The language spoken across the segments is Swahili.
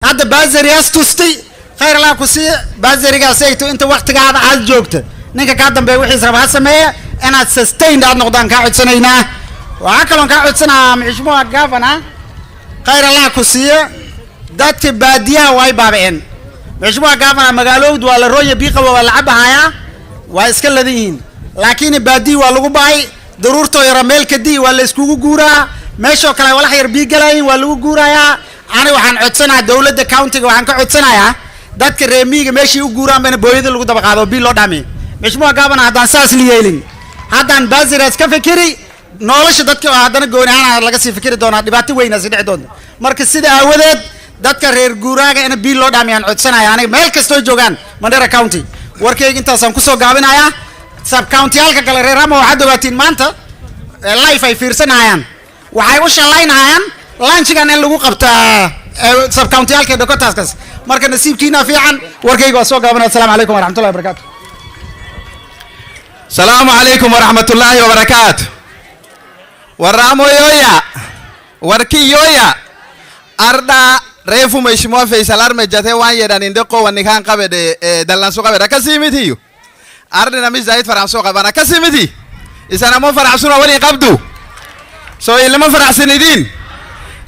هذا bursary أستوستي خير الله كسي bursary قاسيتو أنت وقت قاعد عاد جوكت نيجا قادم بيوحي سربها سمية أنا sustain ده نقدان قاعد سنينا وعكلون قاعد سنة مشموع قافنا خير الله كسي دات بادية واي بابين مشموع قافنا مقالود ولا روية بيقة ولا عبها يا واسكال الذين لكن بادي ولا قباي ضرورته يرميل كدي ولا اسكوكو جورا ماشوا كلا ولا حير بيجلاين ولا جورا يا أنا وحن عدسنا دولة الكاونتي وحن كعدسنا يا دات كريمي ماشي وجورا من بويد اللي قد بقى بيلو دامي مش مو قابنا هذا أساس ليالين هذا بازر كفكري نولش دات هذا نقول أنا لقى فكري دونا دبعتي وين أزيد عدون مركز سيد أولاد دات كرير جورا أنا بيلو دامي عن عدسنا يعني ملك استوي جوجان مدير كاونتي وركي أنت سامكسو قابنا يا سب كاونتي هالك كلا ريرام وحد وقتين مانتا لايف أي فيرسنا يان وحيوش اللاين هايان لاين شكان اللي وقبتا سب كاونتي هالك دكتور مركز نسيب كينا في عن وركي قاسو قابنا السلام عليكم ورحمة الله وبركاته. السلام عليكم ورحمة الله وبركاته. ورامو يويا وركي يويا أردا ريفو مشموع في سلار مجته وان يدان اندقو ونكان قبل دلنسو قبل كسيمتيو أردا نمي زايد فرنسو قبل كسيمتي إذا نمو فرنسونا ولي قبدو سو يلما فرنسين دين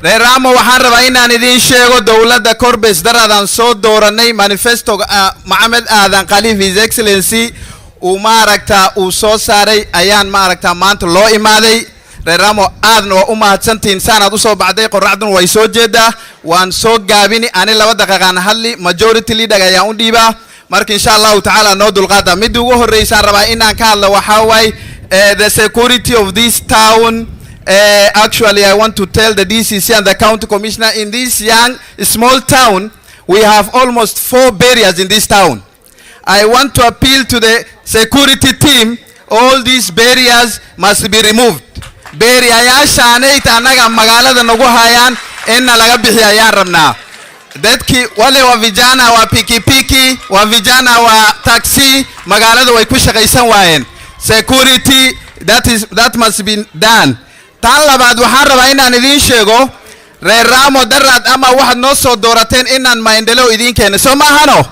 رامو وحان ربعينا ندين شيغو دولة كوربس درادان سو دوراني مانيفستو محمد آدان قليل His Excellency وماركتا وصو ساري أيان ماركتا مانت لو إمادي رامو آدن وأمهات سنتين سانة وصو بعدي قرعدن ويسو جدا وان سو قابيني أني لو دقاقان هالي majority leader ياون ديبا مارك إن شاء الله تعالى نودو الغادا مدوغو الرئيسان ربعينا كان لو حاوي the security of this town. Actually, I want to tell the DCC and the county commissioner in this young, small town, we have almost 4 barriers in this town. I want to appeal to the security team, all these barriers must be removed. Barrier ya shaanay taanaga magaalada nagu hayaan in laga bixiyaan rabnaa. Dadki wale wa vijana wa pikipiki, wa vijana wa taxi, magaalada way ku shaqaysan waayeen. Security, that must be done. tan labaad waxaan rabaa inaan idin sheego reer Raamo daraad ama waxaad noo soo doorateen inaan maendeleo idin keeno soo ma ahano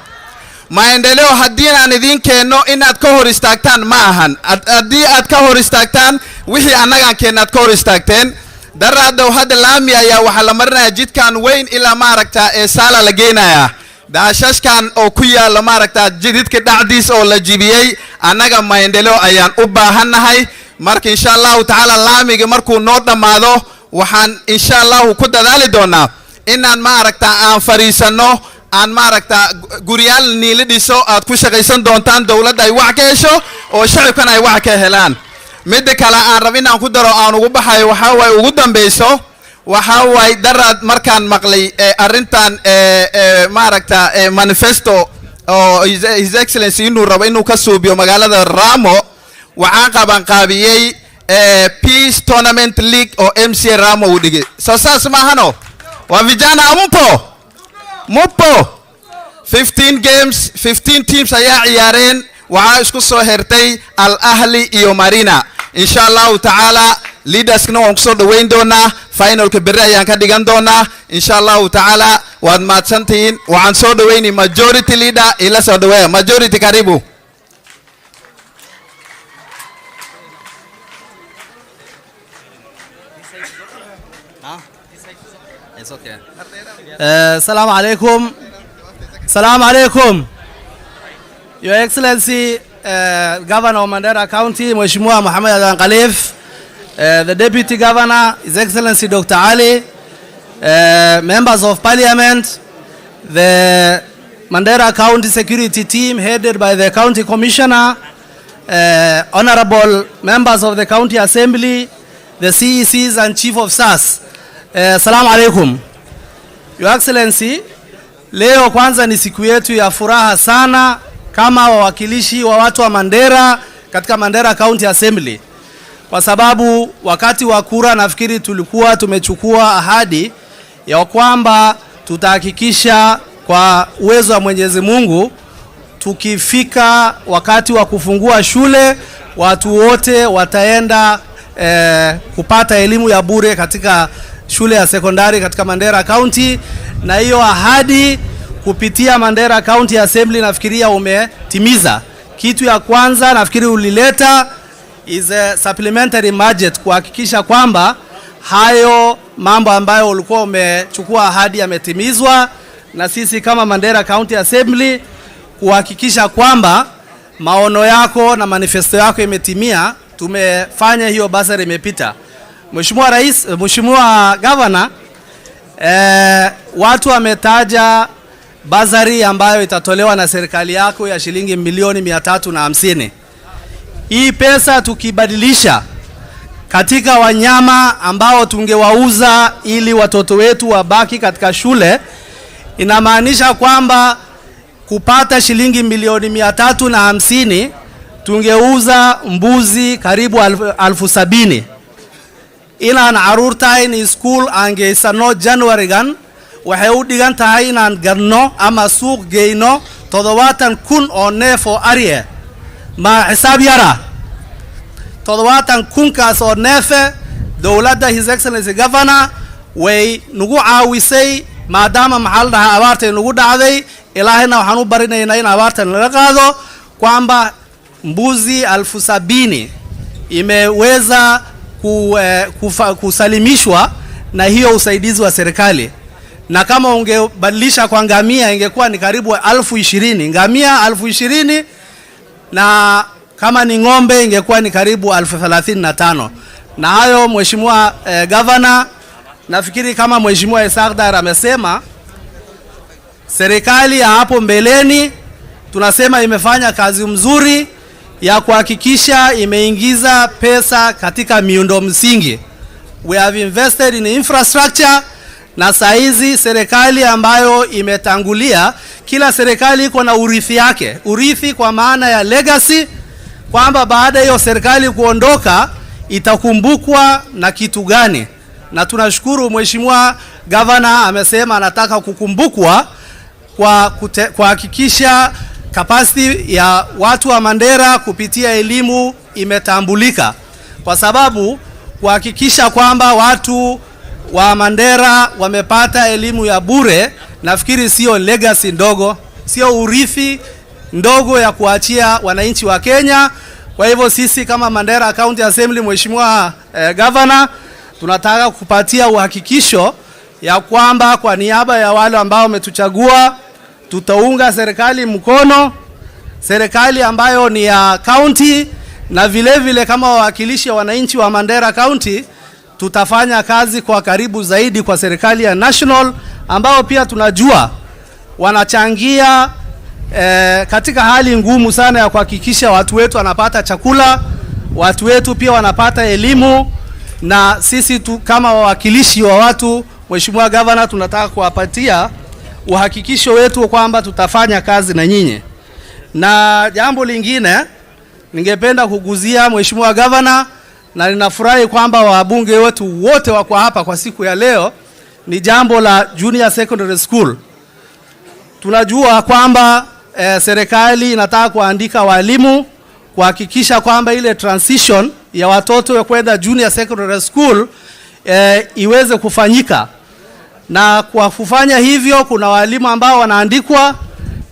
maendeleo haddii aan idin keeno inaad ka hor istaagtaan ma ahan haddii aad ka hor istaagtaan wixii annagaan keenaad ka hor istaagteen daraaddow hadda laami ayaa waxaa la marinayaa jidkan weyn ilaa maaragtaa ee saala la geenayaa daashashkan oo ku yaala maaragtaa jididka dhacdiis oo la jibiyey annaga maendeleo ayaan u baahannahay marka insha Allah ta'ala laamiga markuu noo dhamaado waxaan insha Allah ku dadaali doonaa inaan maaragtaa aan fariisano aan maaragtaa guriyal niil dhiso aad ku shaqaysan doontaan dawladda ay wax ka hesho oo shacabkana ay wax ka helaan mid kale aan rab inaan ku daro aan ugu baxay waxa way ugu dambeeyso waxa way daraad markaan maqlay arintan maaragtaa manifesto oo His Excellency inuu rabo inuu ka suubiyo magaalada Raamo waxaan qaban qaabiyay Peace Tournament League oo MC Raamo u dhigay soo saas ma ahano waa vijana mupo 15 games 15 teams ayaa ciyaareen waxa isku soo hertay Al Ahli iyo Marina insha Allah ta'ala leaderskana waan ku soo dhaweyn doonaa finalka berri ayaan ka dhigan doonaa insha Allah ta'ala waad maadsantiin waxaan soo dhaweynay majority leader ila soo dhaweeya majority karibu It's okay. Assalamu alaikum. Assalamu alaikum. Your Excellency, Governor of Mandera County, Mheshimiwa Mohamed Adan Khalif, the Deputy Governor, His Excellency Dr. Ali, members of Parliament, the Mandera County Security Team headed by the County Commissioner, honorable members of the County Assembly, the CECs and Chief of SAS. Assalamu alaikum. Your Excellency, leo kwanza ni siku yetu ya furaha sana kama wawakilishi wa watu wa Mandera katika Mandera County Assembly. Kwa sababu wakati wa kura nafikiri tulikuwa tumechukua ahadi ya kwamba tutahakikisha kwa uwezo wa Mwenyezi Mungu tukifika wakati wa kufungua shule watu wote wataenda kupata elimu ya bure katika shule ya sekondari katika Mandera County, na hiyo ahadi kupitia Mandera County Assembly nafikiria umetimiza. Kitu ya kwanza nafikiri ulileta is a supplementary budget kuhakikisha kwamba hayo mambo ambayo ulikuwa umechukua ahadi yametimizwa, na sisi kama Mandera County Assembly kuhakikisha kwamba maono yako na manifesto yako imetimia. Tumefanya hiyo bursary imepita. Mheshimiwa Rais, Mheshimiwa Governor, watu wametaja bursary ambayo itatolewa na serikali yako ya shilingi milioni 350. Hii pesa tukibadilisha katika wanyama ambao tungewauza ili watoto wetu wabaki katika shule, inamaanisha kwamba kupata shilingi milioni 350 tungeuza mbuzi karibu 70,000. Inaan caruurtayni school aan geysano January gan waxay u dhigan tahay inaan gadno ama suuq geyno 70,000 oo neef oo ari ma xisaab yara 70,000 kaas oo neef dawladda His Excellency Governor way nagu caawisay maadaama maxal dhaha abaartay nagu dhacday. Ilaahayna waxaan u barinaynaa in abaartan laga qaado, kwamba mbuzi 70,000 imeweza kusalimishwa na hiyo usaidizi wa serikali. Na kama ungebadilisha kwa ngamia ingekuwa ni karibu 20,000 ngamia 20,000, na kama ni ng'ombe ingekuwa ni karibu 35,000. Na hayo Mheshimiwa Governor, nafikiri kama Mheshimiwa Isagdar amesema, serikali ya hapo mbeleni tunasema imefanya kazi mzuri ya kuhakikisha imeingiza pesa katika miundo msingi. We have invested in infrastructure, na saizi serikali ambayo imetangulia, kila serikali iko na urithi yake. Urithi kwa maana ya legacy, kwamba baada hiyo serikali kuondoka itakumbukwa na kitu gani. Na tunashukuru Mheshimiwa Governor amesema anataka kukumbukwa kwa kuhakikisha capacity ya watu wa Mandera kupitia elimu imetambulika, kwa sababu kuhakikisha kwamba watu wa Mandera wamepata elimu ya bure, nafikiri sio legacy ndogo, sio urithi ndogo ya kuachia wananchi wa Kenya. Kwa hivyo sisi kama Mandera County Assembly, Mheshimiwa Governor, tunataka kupatia uhakikisho ya kwamba kwa niaba ya wale ambao wametuchagua tutaunga serikali mkono, serikali ambayo ni ya county, na vile vile kama wawakilishi wa wananchi wa Mandera County tutafanya kazi kwa karibu zaidi kwa serikali ya national, ambao pia tunajua wanachangia katika hali ngumu sana ya kuhakikisha watu wetu wanapata chakula, watu wetu pia wanapata elimu. Na sisi kama wawakilishi wa watu, Mheshimiwa Governor, tunataka kuwapatia uhakikisho wetu kwamba tutafanya kazi na nyinyi. Na jambo lingine ningependa kuguzia Mheshimiwa Governor, na ninafurahi kwamba wabunge wetu wote wako hapa kwa siku ya leo, ni jambo la junior secondary school. Tunajua kwamba serikali inataka kuandika walimu kuhakikisha kwamba ile transition ya watoto kwenda junior secondary school iweze kufanyika. Na kwa kufanya hivyo kuna walimu ambao wanaandikwa,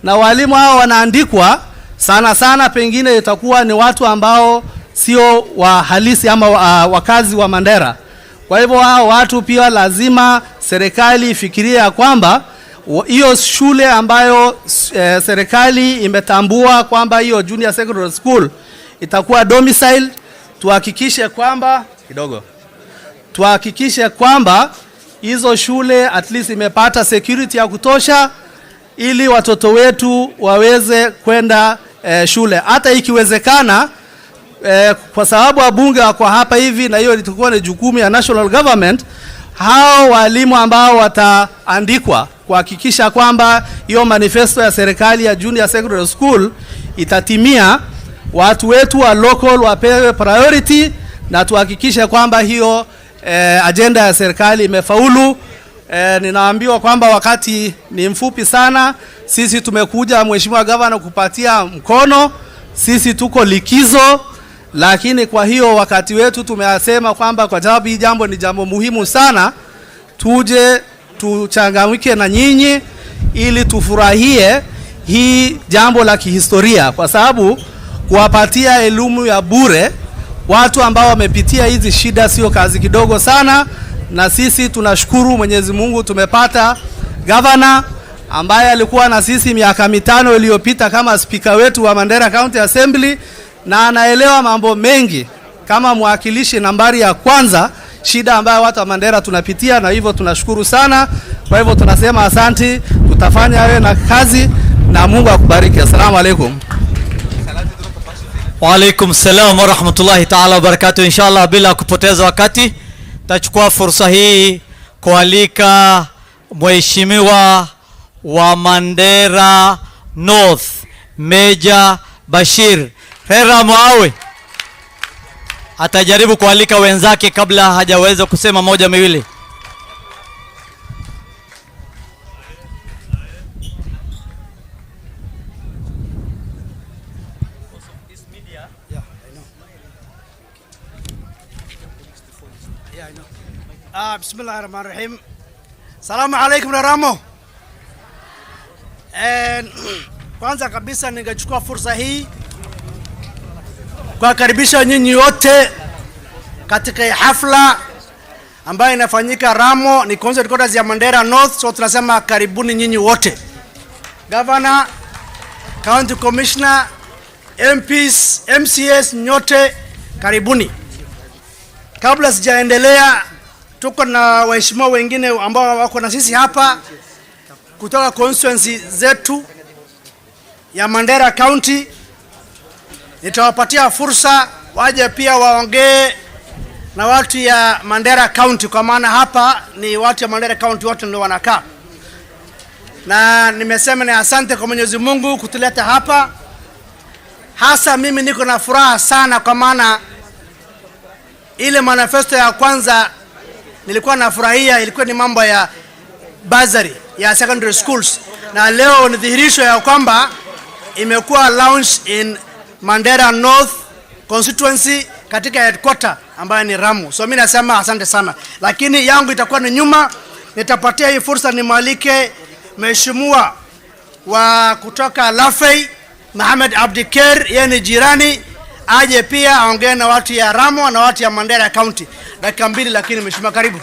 na walimu hao wanaandikwa sana sana pengine itakuwa ni watu ambao sio wa halisi ama wakazi wa Mandera. Kwa hivyo hao watu pia lazima serikali ifikirie kwamba hiyo shule ambayo serikali imetambua kwamba hiyo junior secondary school itakuwa domicile, tuhakikishe kwamba hizo shule at least imepata security ya kutosha ili watoto wetu waweze kwenda shule. Hata ikiwezekana, kwa sababu wabunge wako hapa hivi na hiyo itakuwa ni jukumu ya national government, hao walimu ambao wataandikwa kuhakikisha kwamba hiyo manifesto ya serikali ya junior secondary school itatimia, watu wetu wa local wapewe priority, na tuhakikishe kwamba hiyo agenda ya serikali imefaulu. Ninaambiwa kwamba wakati ni mfupi sana. Sisi tumekuja Mheshimiwa Governor kupatia mkono, sisi tuko likizo, lakini kwa hiyo wakati wetu tumesema kwamba kwa sababu hii jambo ni jambo muhimu sana, tuje tuchangamike na nyinyi ili tufurahie hii jambo la kihistoria, kwa sababu kuwapatia elimu ya bure watu ambao wamepitia hizi shida sio kazi kidogo sana. Na sisi tunashukuru Mwenyezi Mungu tumepata governor ambaye alikuwa na sisi miaka 5 iliyopita kama speaker wetu wa Mandera County Assembly, na anaelewa mambo mengi kama mwakilishi nambari ya kwanza shida ambayo watu wa Mandera tunapitia, na hivyo tunashukuru sana. Kwa hivyo tunasema asante, tutafanya wewe na kazi na Mungu akubariki. Assalamu alaikum. Wa alaikum salam wa rahmatullahi ta'ala wa barakatuh. Inshallah bila kupoteza wakati tachukua fursa hii kualika Mheshimiwa wa Mandera North Meja Bashir Hera Mwawe atajaribu kualika wenzake kabla hajaweza kusema moja miwili. Bismillahirrahmanirrahim. Salamu alaikum na Ramo. Kwanza kabisa ningechukua fursa hii kuwakaribisha nyinyi wote katika hafla ambayo inafanyika Ramo. Ni concert headquarters ya Mandera North, so tunasema karibuni nyinyi wote. Governor, County Commissioner, MPs, MCS nyote karibuni. Kabla sijaendelea, tuko na waheshimiwa wengine ambao wako na sisi hapa kutoka constituency zetu ya Mandera County. Nitawapatia fursa waje pia waongee na watu ya Mandera County, kwa maana hapa ni watu ya Mandera County wote ndio wanakaa. Na nimesema ni asante kwa Mwenyezi Mungu kutuleta hapa. Hasa mimi niko na furaha sana kwa maana ile manifesto ya kwanza nilikuwa nafurahia ilikuwa ni mambo ya bursary ya secondary schools, na leo ni dhihirisho ya kwamba imekuwa launch in Mandera North constituency katika headquarter ambayo ni Ramu. So mimi nasema asante sana, lakini yangu itakuwa ni nyuma. Nitapatia hii fursa nimwalike mheshimiwa wa kutoka Lafey Mohamed Abdikair, yeye ni jirani, aje pia aongee na watu ya Ramo na watu ya Mandera County dakika 2. Lakini mheshimiwa, karibu.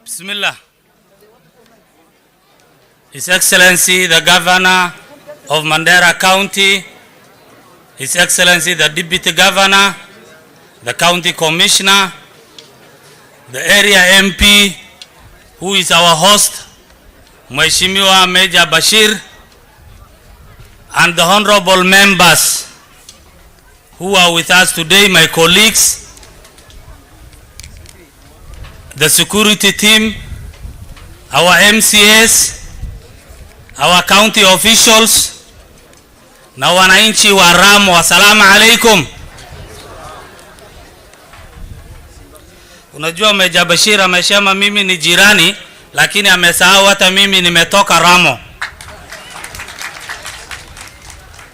Bismillah. His Excellency the Governor of Mandera County, His Excellency the Deputy Governor, the County Commissioner, the Area MP who is our host, Mheshimiwa Meja Bashir, and the honorable members who are with us today, my colleagues, the security team, our MCS, our county officials, na wananchi wa Ramo, assalamu alaikum. Unajua Meja Bashir amesema mimi ni jirani, lakini amesahau hata mimi nimetoka Ramo.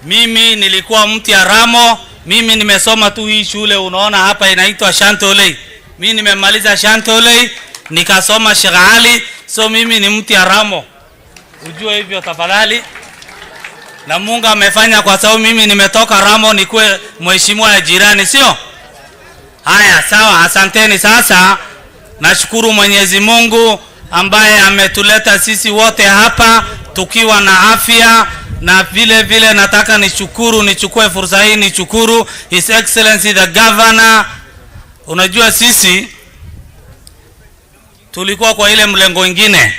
Mimi nilikuwa mtu ya Ramo, mimi nimesoma tu hii shule unaona hapa inaitwa Shantolei. Mimi nimemaliza Shantolei nikasoma Sheikh Ali, so mimi ni mtu ya Ramo. Ujue hivyo tafadhali. Na Mungu amefanya kwa sababu mimi nimetoka Ramo nikuwe mheshimiwa ya jirani, sio? Haya, sawa, asanteni. Sasa nashukuru Mwenyezi Mungu ambaye ametuleta sisi wote hapa tukiwa na afya, na vile vile nataka nichukue fursa hii nishukuru His Excellency the Governor. Unajua sisi tulikuwa kwa ile mlengo ingine,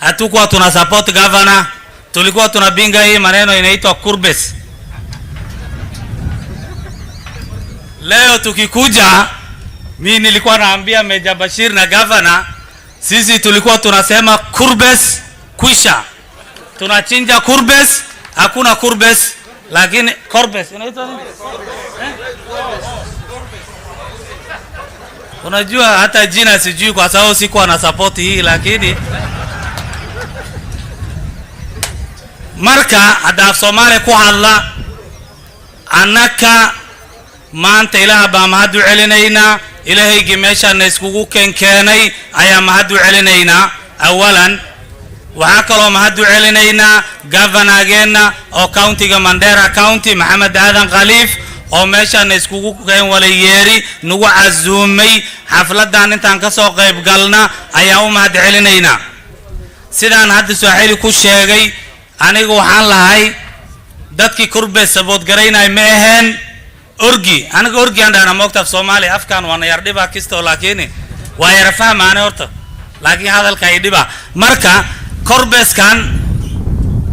hatukuwa tuna support governor, tulikuwa tunabinga hii maneno inaitwa kurbes. Leo tukikuja, mimi nilikuwa naambia Meja Bashir na governor, sisi tulikuwa tunasema kurbes kwisha, tunachinja kurbes, hakuna kurbes, lakini kurbes inaitwa nini? Unajua hata jina sijui kwa sababu sikuwa na support hii, lakini marka hada Somali ku hadla annaka maanta ilaah baa mahad u celinaynaa ilaahaygi meeshaana iskugu keenay ayaa mahad u celinaynaa awalan waxaa kaloo mahad u celinaynaa governorgeena oo countiga Mandera County Maxamed Aadan Khaliif oo meeshaana iskugu keen wala yeeri nagu casuumay xafladan intaan ka soo qayb galna ayaa u mahad celinaynaa sidaan hadda Swahili ku sheegay anigu waxaan lahay dadkii kurbe sabood garaynay ma ahayn orgi aniga orgi aan dhana moogta Soomaali afkaan waan yar dhiba kisto laakiin waa yar fahmaan horta laakiin hadalka ay dhiba marka korbeskan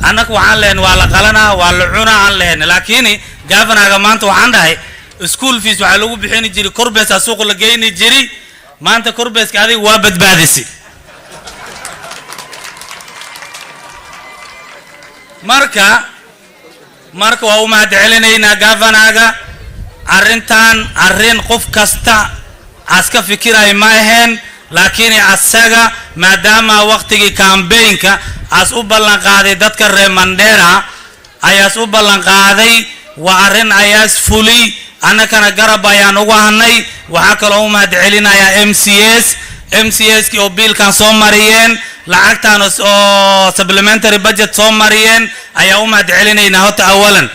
anagu waxaan leen waa la qalana waa la cuna aan leen laakiin governorga maanta waxaan dhahay school fees waxa lagu bixin jiray korbes suuq la geeyni jiray maanta korbeska adiga waa badbaadisi marka waa u mahad celinaynaa governorga arrin qof kasta aska fikiray ma ahayn laakiin asaga maadaama waqtigii campaignka as u ballan qaaday dadka reer Mandera ayaas u ballan qaaday waa arrin ayaas fulay annakana garab ayaan ugu hanay waxa kale oo mahad celinayaa MCS ki oo biilkan soo mariyeen lacagtaan oo supplementary budget soo mariyeen ayaa u mahad celinaynaa hota awalan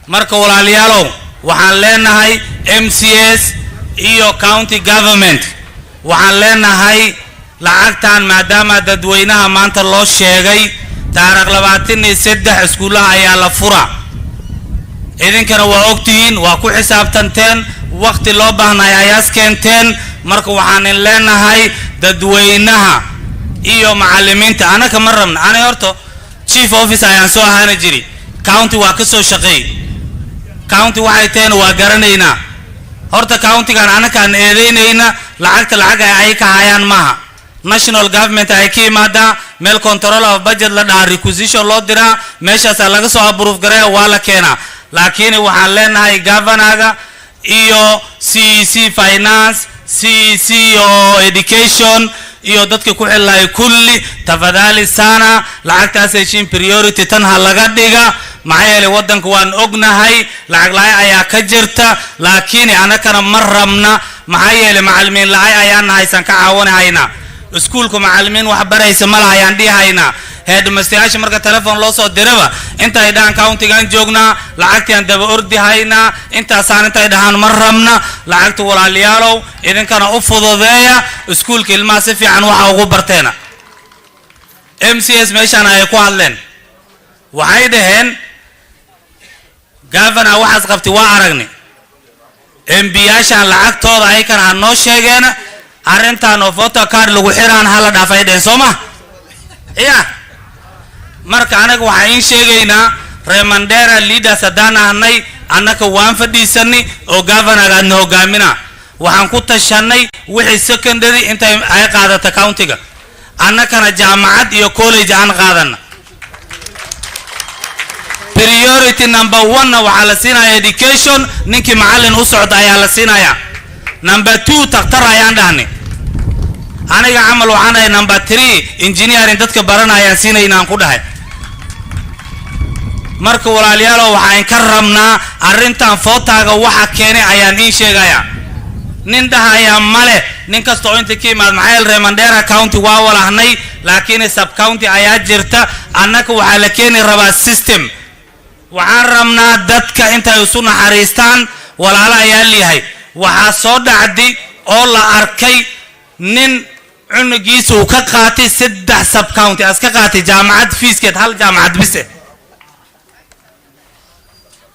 marka walaalayaalow waxaan leenahay MCS iyo county government waxaan leenahay lacagtaan maadaama dadweynaha maanta loo sheegay taariikh 23 iskuulaha ayaa la fura idinkana waa ogtihiin waa ku xisaabtanteen waqti loo baahnay ayaas keenteen marka waxaan leenahay dadweynaha iyo macallimiinta anaka ma rabna ana horto chief officer ayaan soo ahaan jiray county waa ka soo shaqeey county waxay teen waa garanaynaa horta county-gan anakaan eedeynayna lacag ay ka hayaan maaha national government ay ka yimaada meel control of budget la dhaha requisition loo diraa meeshaas laga soo approve gareeya waa la keenaa laakiin waxaan leenahay governorga iyo CEC finance CEC education iyo dadka ku xilay kulli tafadali sana lacagtaas ay priority tan ha laga dhiga maxaa yeelay wadanka waan ognahay lacag laay ayaa ka jirta laakiin anakana ma rabna maxaa yeelay macallimiin laay ayaan haysan ka caawinayna iskuulku macallimiin wax baraysa ma lahayaan dhihayna headmaster marka telephone loo soo diraba inta ay dhaan county-gan joognaa lacagtaan daba ordihayna intaasaan inta ay dhahaan ma rabna lacagta walaalayaalow idinkana u fududeeya iskuulka ilmaha si fiican waxa ugu barteena MCS meeshaan ay ku hadleen waxay dhaheen governor waxaas qabtay waa aragni MB-yaashaan lacagtooda ay kana noo sheegeen arrintan oo photo card lagu xiraan hala dhaafay dheen Soomaa marka anaga waxaan sheegaynaa reer Mandera leaders hadaan ahnay annaka waan fadhiisanay oo governorga noo hogaamina waxaan ku tashanay wixii secondary inta ay qaadata county-ga annakana jaamacad iyo college aan qaadana priority number 1 waxa la siinaya education ninkii macallin u socda ayaa la siinaya number 2 taqtar ayaan dhahnay aniga amal waxaan ahay number 3 engineering dadka baranayaan siinayna ku dhahay marka walaalayaal waxaan ka rabnaa arrintan footaga waxa keenay ayaan in sheegaya nin dhahaya male nin kasto inta ka imaad maxay reer Mandera County waa walahnay laakiin sub county ayaa jirta annaka waxa la keenay rabaa system waxaan rabnaa dadka inta ay isu naxariistaan walaala ayaa leeyahay waxa soo dhacday oo la arkay nin cunugiisa uu ka qaatay 3 sub county aska qaatay jaamacad feeskeed hal jaamacad bise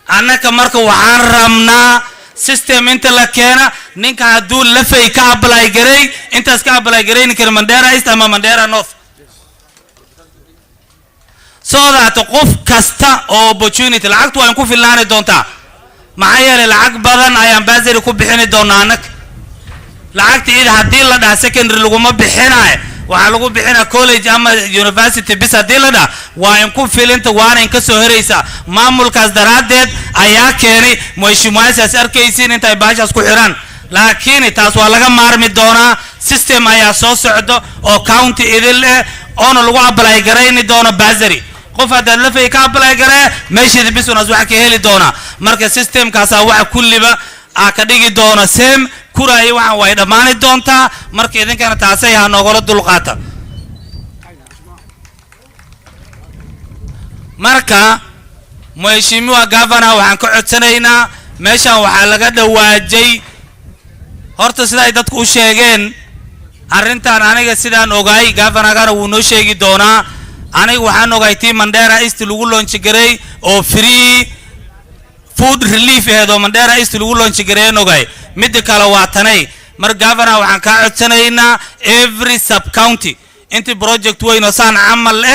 annaka marka waxaan rabnaa system inta la keena ninka haduu la fay ka apply garay intaas ka apply garay ninka Mandera East ama Mandera North so that qof kasta oo opportunity lacagtu waan ku filaanay doontaa maxaa yeelay lacag badan ayaan bursary ku bixin doonaa annaka lacagta ida hadii la dhaha secondary laguma bixinaay waxa lagu bixina college ama university bis hadii la dhaha waa in ku filinta waana in ka soo hereysa maamulkaas daraadeed ayaa keenay mheshimiwaas arkaysiin inta ay baashaas ku xiraan laakiin taas waa laga maarmi doonaa system ayaa soo socdo oo county idil oo lagu apply garayni doono bursary qof hadaad lafay ka apply garee meesheeda bis unaas waxa ka heli doona marka systemkaasa waxa kulliba ka dhigi doona same kuraay waxaan way dhamaani doontaa marka idinkana taasay ha noogala dulqaata marka mheshimiwa governor waxaan ka codsanaynaa meeshan waxa laga dhawaajay horta sida ay dadku u sheegeen arrintan aniga sidaan ogaay governorgana wuu noo sheegi doonaa aniga waxaan ogaay tii Mandera East lagu launch garay oo free food relief eedo Mandera East lagu launch garay ogaay mid kale waa tanay mar governor waxaan ka codsanaynaa every sub county inta project weyn oo saan amal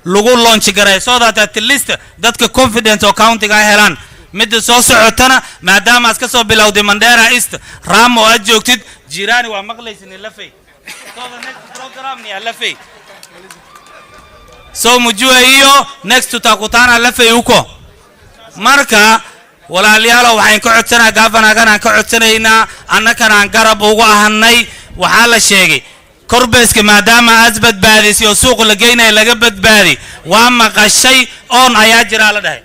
lagu launch garay so that at least dadka confidence oo county ga helaan mid soo socotana maadaama aska soo bilowday Mandera East Ramo aad joogtid jirani waa maqlaysin lafay so the next program ni lafay so mujua hiyo next tutakutana lafay huko marka walaaliyaal waxaan ka codsanaa governorgana ka codsanaynaa annakana aan garab ugu ahanay waxa la sheegay korbeeska maadaama aad badbaadisay oo suuq la geynay laga badbaadi waa maqashay on ayaa jira la dhahay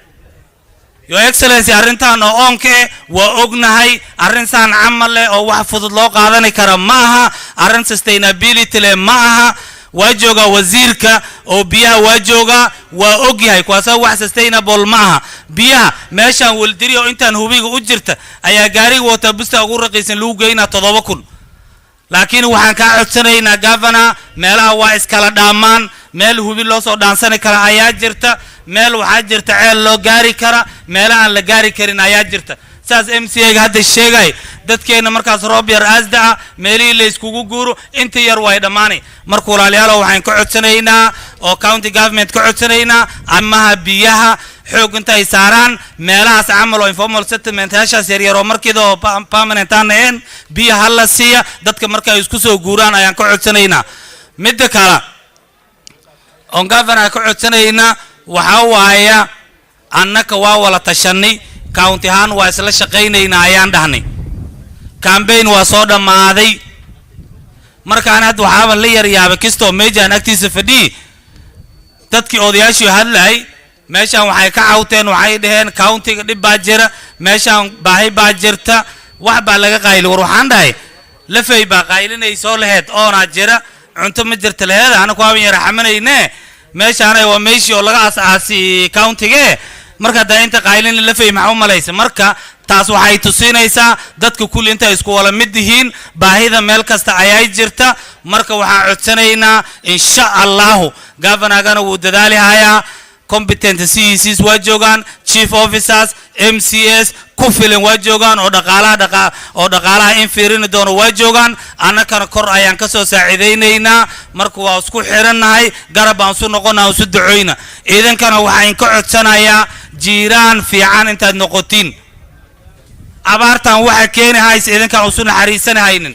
Your Excellency arrintan oo onke waa ognahay arrintan amal oo wax fudud loo qaadan karo maaha arrin sustainability le maaha wajoga wasiirka oo biyaha wajoga waa ogyahay kuwaasa wax sustainable maaha biyaha meeshan waldiri oo intaan hubiga u jirta ayaa gaariga wata busta ugu raqiisan lagu geynaa 7,000 laakiin waxaan ka codsanaynaa governor meelaha waa iskala dhaamaan meel hubi loo soo dhaansan kara ayaa jirta meel waxa jirta ceel loo gaari kara meelaha aan la gaari karin ayaa jirta saas MCA ga hadda sheegay dadkeena markaas roob yar asda meelii la iskugu guuro inta yar way dhamaanay marka walaalayaal waxaan ka codsanaynaa oo county government ka codsanaynaa amaha biyaha xoog inta ay saaraan meelahaas amal oo informal settlement hashaas yar oo markiido permanent aan biyaha la siiya dadka marka ay isku soo guuraan ayaan ka codsanaynaa mid kale on governor ka codsanaynaa waxa waaya annaka waa wala tashanay county han waa isla shaqeynayna ayaan dhahnay campaign waa soo dhamaaday markaan had waxaa la yar yaabay kisto meejan agtiisa fadhi dadkii odayaashii hadlay meeshan waxay ka cawteen waxay dhaheen county-ga dib baa jira meeshan baahi baa jirta wax baa laga qayl war waxaan dhahay lafay baa qaylinay soo laheed oona jira cunto ma jirta laheed ana ku habin yar xamanayne meeshan ay waa meeshii oo laga asaasi county-ga marka daayinta qaylin lafay maxaa u malaysa marka taas waxay tusinaysaa dadka kulli inta isku wala mid yihiin baahida meel kasta ayay jirta marka waxaan codsanaynaa insha Allah governorgana wuu dadaali hayaa competent CECs waa joogan chief officers MCS ku filan waa joogan oo dhaqaalaha infiirin doono waa joogan annakana kor ayaan ka soo saacideynayna marka waa isku xirannahay garab aan soo noqonaa oo soo duceyna iidankana waxaan ka codsanayaa jiiraan fiican intaad noqotiin abaartan waxa keenahays iidanka usoo naxariisanaynin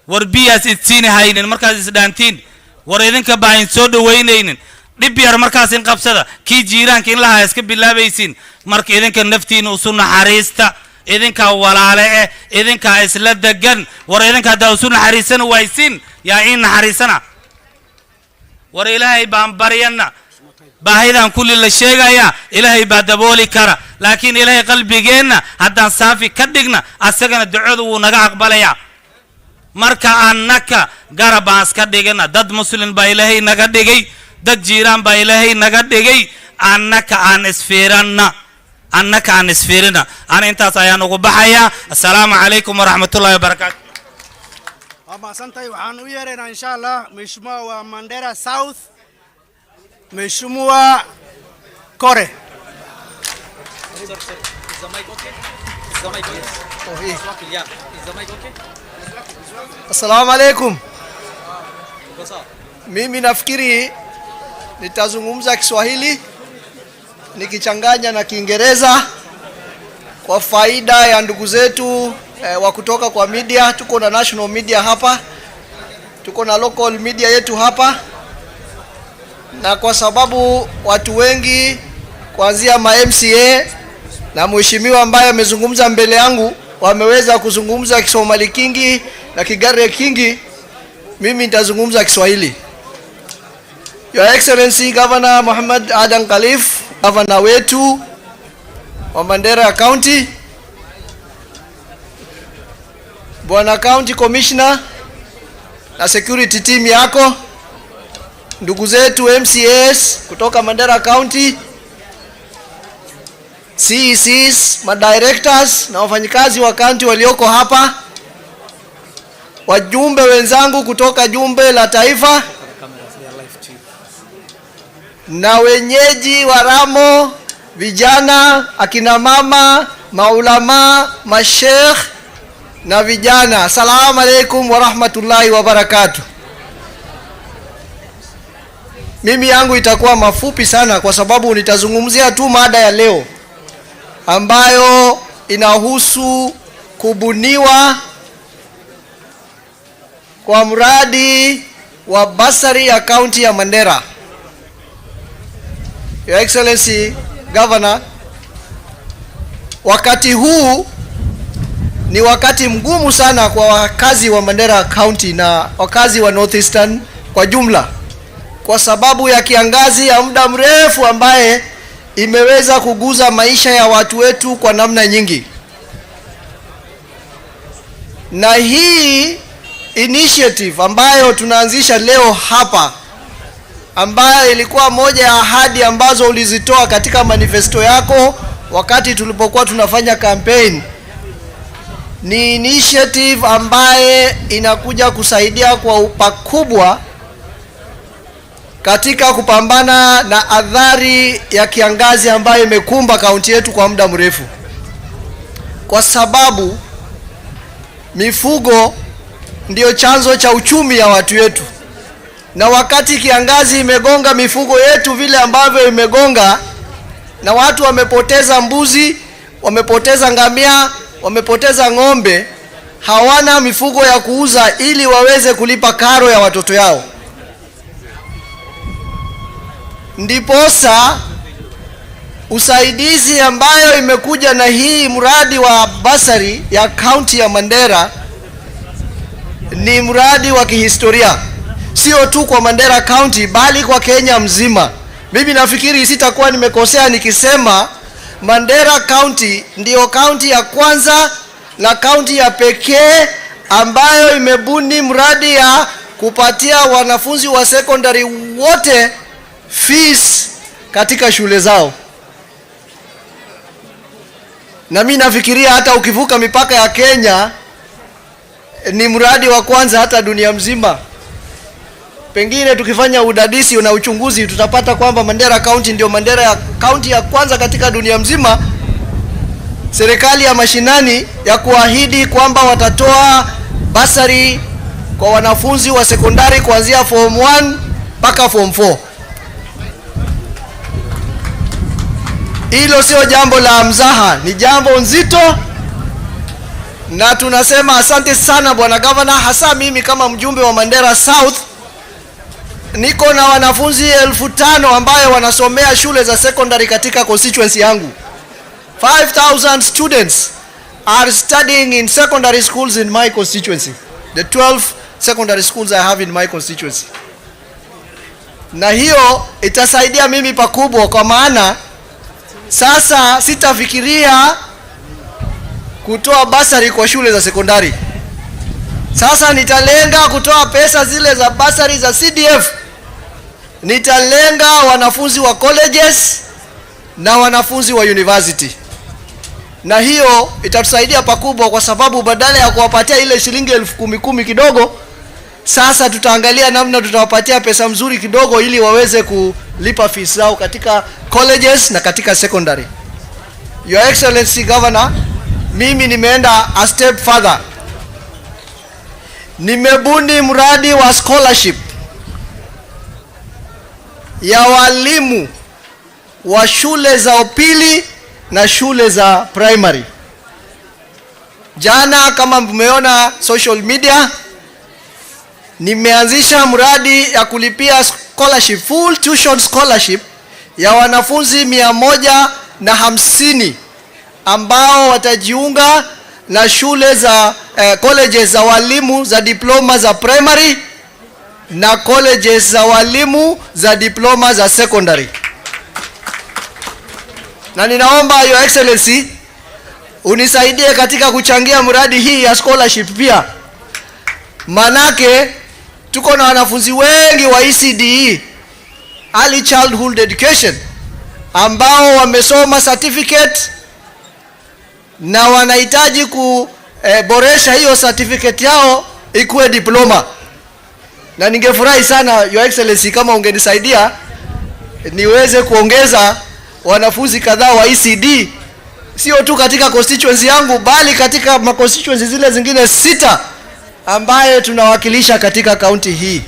warbiyaas idsiin haynin markaas isdhaantiin war iidanka baahin soo dhaweynaynin dib yar markaas in qabsada ki jiiraanka in la iska bilaabaysin marka iidanka naftiin usoo naxariista iidanka walaale iidanka isla degan war iidanka hada usoo naxariisan waysin yaa in naxariisana war ilaahay baan baryana baahidan kulli la sheegaya ilaahay baa dabooli kara laakiin ilaahay qalbigeena haddaan saafi ka dhigna asagana ducada wuu naga aqbalaya marka annaka garabaan iska dhigana dad muslim baa ilaahay naga dhigay dad jiiraan baa ilaahay naga dhigay annaka aan isfiirina ana intaas ayaan ugu baxaya assalaamu calaykum waraxmatullaahi wabarakaatu asantay waxaan u yeeraynaa insha Allah mheshimiwa wa Mandera South Mheshimiwa Kore. Assalamu alaikum. Mimi nafikiri nitazungumza Kiswahili nikichanganya na Kiingereza kwa faida ya ndugu zetu wa kutoka kwa media. Tuko na national media hapa, tuko na local media yetu hapa, na kwa sababu watu wengi kuanzia ma MCA na mheshimiwa ambaye amezungumza mbele yangu wameweza kuzungumza Kisomali kingi na Kigare kingi, mimi nitazungumza Kiswahili. Your Excellency Governor Muhammad Adan Khalif, Governor wetu wa Mandera County, Bwana County Commissioner na security team yako, ndugu zetu MCAs kutoka Mandera County, CECs, madirectors na wafanyikazi wa county walioko hapa, wajumbe wenzangu kutoka jumbe la taifa na wenyeji wa Ramo, vijana, akina mama, maulama, mashekh na vijana. Assalamu alaikum wa rahmatullahi wa barakatuh. Mimi yangu itakuwa mafupi sana kwa sababu nitazungumzia tu mada ya leo ambayo inahusu kubuniwa kwa mradi wa bursary ya kaunti ya Mandera. Your Excellency Governor, wakati huu ni wakati mgumu sana kwa wakazi wa Mandera County na wakazi wa Northeastern kwa jumla, kwa sababu ya kiangazi ya muda mrefu ambaye imeweza kuguza maisha ya watu wetu kwa namna nyingi. Na hii initiative ambayo tunaanzisha leo hapa, ambayo ilikuwa moja ya ahadi ambazo ulizitoa katika manifesto yako wakati tulipokuwa tunafanya campaign, ni initiative ambaye inakuja kusaidia kwa pakubwa katika kupambana na athari ya kiangazi ambayo imekumba kaunti yetu kwa muda mrefu, kwa sababu mifugo ndio chanzo cha uchumi ya watu wetu. Na wakati kiangazi imegonga mifugo yetu vile ambavyo imegonga, na watu wamepoteza mbuzi, wamepoteza ngamia, wamepoteza ng'ombe, hawana mifugo ya kuuza ili waweze kulipa karo ya watoto yao. Ndiposa usaidizi ambayo imekuja na hii mradi wa bursary ya kaunti ya Mandera ni mradi wa kihistoria, sio tu kwa Mandera County bali kwa Kenya mzima. Mimi nafikiri sitakuwa nimekosea nikisema Mandera County ndio county ya kwanza na county ya pekee ambayo imebuni mradi ya kupatia wanafunzi wa secondary wote fees katika shule zao. Na mimi nafikiria hata ukivuka mipaka ya Kenya ni mradi wa kwanza hata dunia mzima. Pengine tukifanya udadisi na uchunguzi tutapata kwamba Mandera County ndio county ya kwanza katika dunia mzima serikali ya mashinani ya kuahidi kwamba watatoa bursary kwa wanafunzi wa sekondari kuanzia form 1 mpaka form 4. Hilo sio jambo la mzaha, ni jambo nzito, na tunasema asante sana Bwana Governor. Hasa mimi kama mjumbe wa Mandera South niko na wanafunzi 5,000 ambayo wanasomea shule za secondary katika constituency yangu. 5,000 students are studying in secondary schools in my constituency, the 12 secondary schools I have in my constituency. Na hiyo itasaidia mimi pakubwa, kwa maana sasa sitafikiria kutoa bursary kwa shule za sekondari. Sasa nitalenga kutoa pesa zile za bursary za CDF, nitalenga wanafunzi wa colleges na wanafunzi wa university. Na hiyo itatusaidia pakubwa, kwa sababu badala ya kuwapatia ile shilingi 10,000 kidogo, sasa tutaangalia namna tutawapatia pesa mzuri kidogo ili waweze kulipa fees zao katika colleges na katika secondary. Your Excellency Governor, mimi nimeenda a step further. Nimebuni mradi wa scholarship ya walimu wa shule za upili na shule za primary. Jana kama mmeona social media, nimeanzisha mradi ya kulipia scholarship, full tuition scholarship ya wanafunzi 150 ambao watajiunga na shule za colleges za walimu za diploma za primary na colleges za walimu za diploma za secondary. Na ninaomba Your Excellency unisaidie katika kuchangia mradi hii ya scholarship pia. Manake tuko na wanafunzi wengi wa ECDE, Early Childhood Education, ambao wamesoma certificate na wanahitaji kuboresha hiyo certificate yao ikuwe diploma. Na ningefurahi sana Your Excellency kama ungenisaidia niweze kuongeza wanafunzi kadhaa wa ECD, sio tu katika constituency yangu bali katika constituency zile zingine 6 ambaye tunawakilisha katika kaunti hii.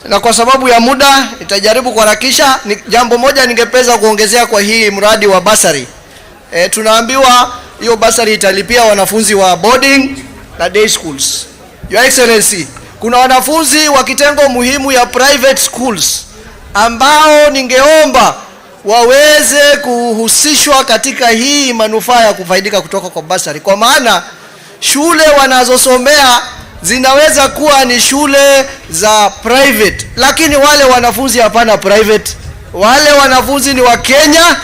Na kwa sababu ya muda nitajaribu kuharakisha. Jambo moja ningependa kuongezea kwa hii mradi wa bursary. Tunaambiwa hiyo bursary italipia wanafunzi wa boarding na day schools. Your Excellency, kuna wanafunzi wa kitengo muhimu ya private schools ambao ningeomba waweze kuhusishwa katika hii manufaa ya kufaidika kutoka kwa bursary, kwa maana shule wanazosomea zinaweza kuwa ni shule za private, lakini wale wanafunzi hapana private. Wale wanafunzi ni wa Kenya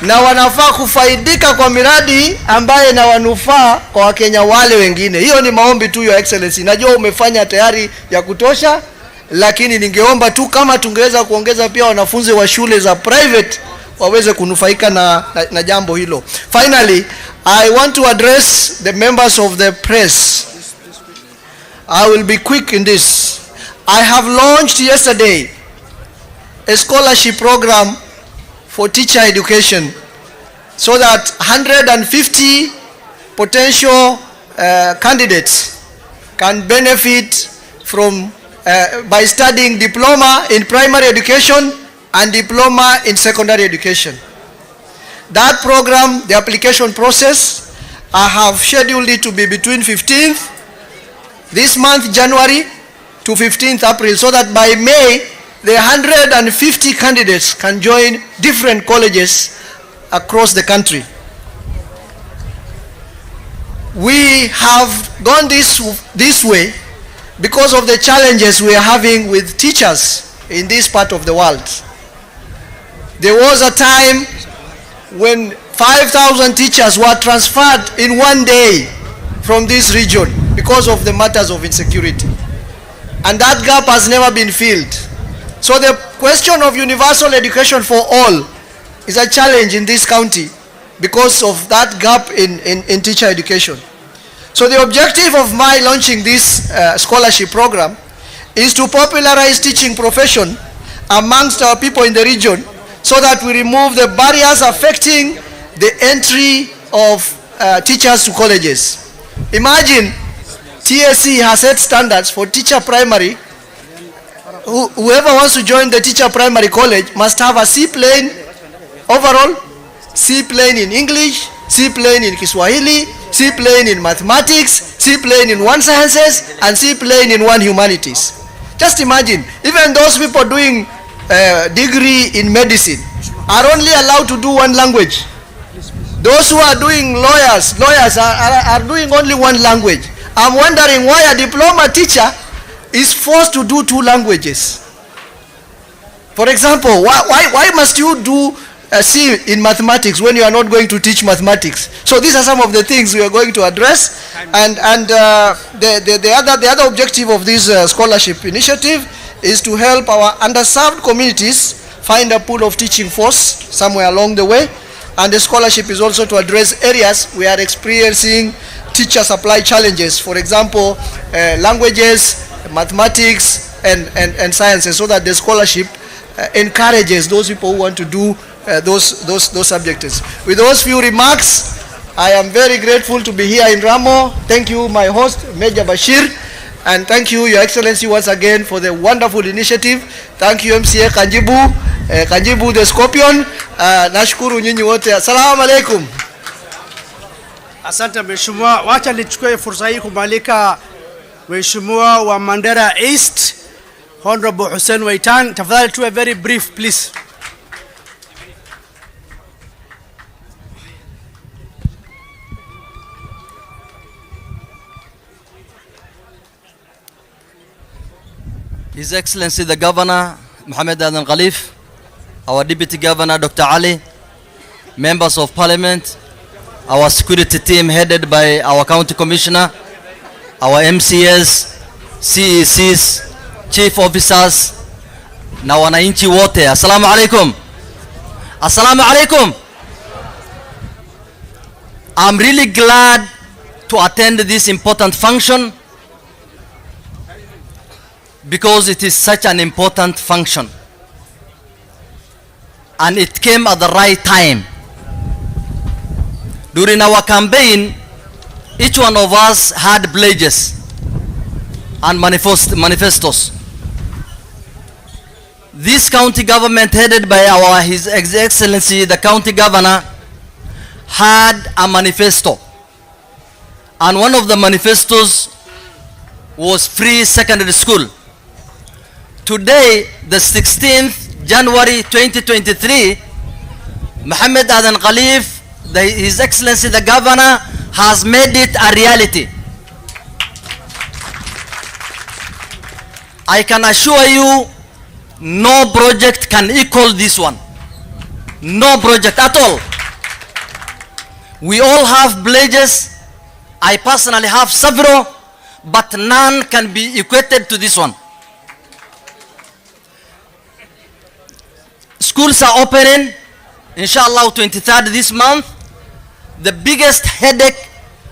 na wanafaa kufaidika kwa miradi ambaye na wanufaa kwa Wakenya wale wengine. Hiyo ni maombi tu Your Excellency. Najua umefanya tayari ya kutosha, lakini ningeomba tu kama tungeweza kuongeza pia wanafunzi wa shule za private waweze kunufaika na jambo hilo. Finally, I want to address the members of the press. I will be quick in this. I have launched yesterday a scholarship program for teacher education so that 150 potential candidates can benefit from by studying diploma in primary education and diploma in secondary education. That program, the application process, I have scheduled it to be between 15th this month January to 15th April, so that by May the 150 candidates can join different colleges across the country. We have gone this way because of the challenges we are having with teachers in this part of the world. There was a time when 5,000 teachers were transferred in one day from this region because of the matters of insecurity. And that gap has never been filled. So the question of universal education for all is a challenge in this county because of that gap in teacher education. So the objective of my launching this scholarship program is to popularize teaching profession amongst our people in the region, so that we remove the barriers affecting the entry of teachers to colleges. Imagine TSC has set standards for teacher primary. Whoever wants to join the teacher primary college must have a C plane overall, C plane in English, C plane in Kiswahili, C plane in mathematics, C plane in one sciences, and C plane in one humanities. Just imagine, even those people doing degree in medicine are only allowed to do one language. Those who are doing lawyers are doing only one language. I'm wondering why a diploma teacher is forced to do 2 languages. For example, why must you do C in mathematics when you are not going to teach mathematics? So these are some of the things we are going to address. And the other objective of this scholarship initiative is to help our underserved communities find a pool of teaching force somewhere along the way. And the scholarship is also to address areas we are experiencing teacher supply challenges. For example, languages, mathematics, and sciences, so that the scholarship encourages those people who want to do those subjects. With those few remarks, I am very grateful to be here in Ramo. Thank you, my host, Major Bashir. And thank you, Your Excellency, once again for the wonderful initiative. Thank you, MCA Kanjibu the Scorpion. Nashukuru nyinyi wote. Assalamu alaikum. Asante Mheshimiwa. Wacha nichukue fursa hii kumwalika Mheshimiwa wa Mandera East, Honorable Hussein Waitan. Tafadhali tuwe very brief, please. His Excellency the Governor, Mohammed Adan Khalif, our Deputy Governor, Dr. Ali, Members of Parliament, our security team headed by our County Commissioner, our MCS, CECs, Chief Officers, na wananchi wote. Assalamu alaikum. Assalamu alaikum. I'm really glad to attend this important function because it is such an important function. And it came at the right time. During our campaign, each one of us had pledges and manifestos. This county government headed by His Excellency the County Governor had a manifesto. And one of the manifestos was free secondary school. Today, the 16th January 2023, Mohammed Adan Khalif, His Excellency the Governor, has made it a reality. I can assure you, no project can equal this one. No project at all. We all have pledges. I personally have several, but none can be equated to this one. Schools are opening, inshallah, 23rd this month. The biggest headache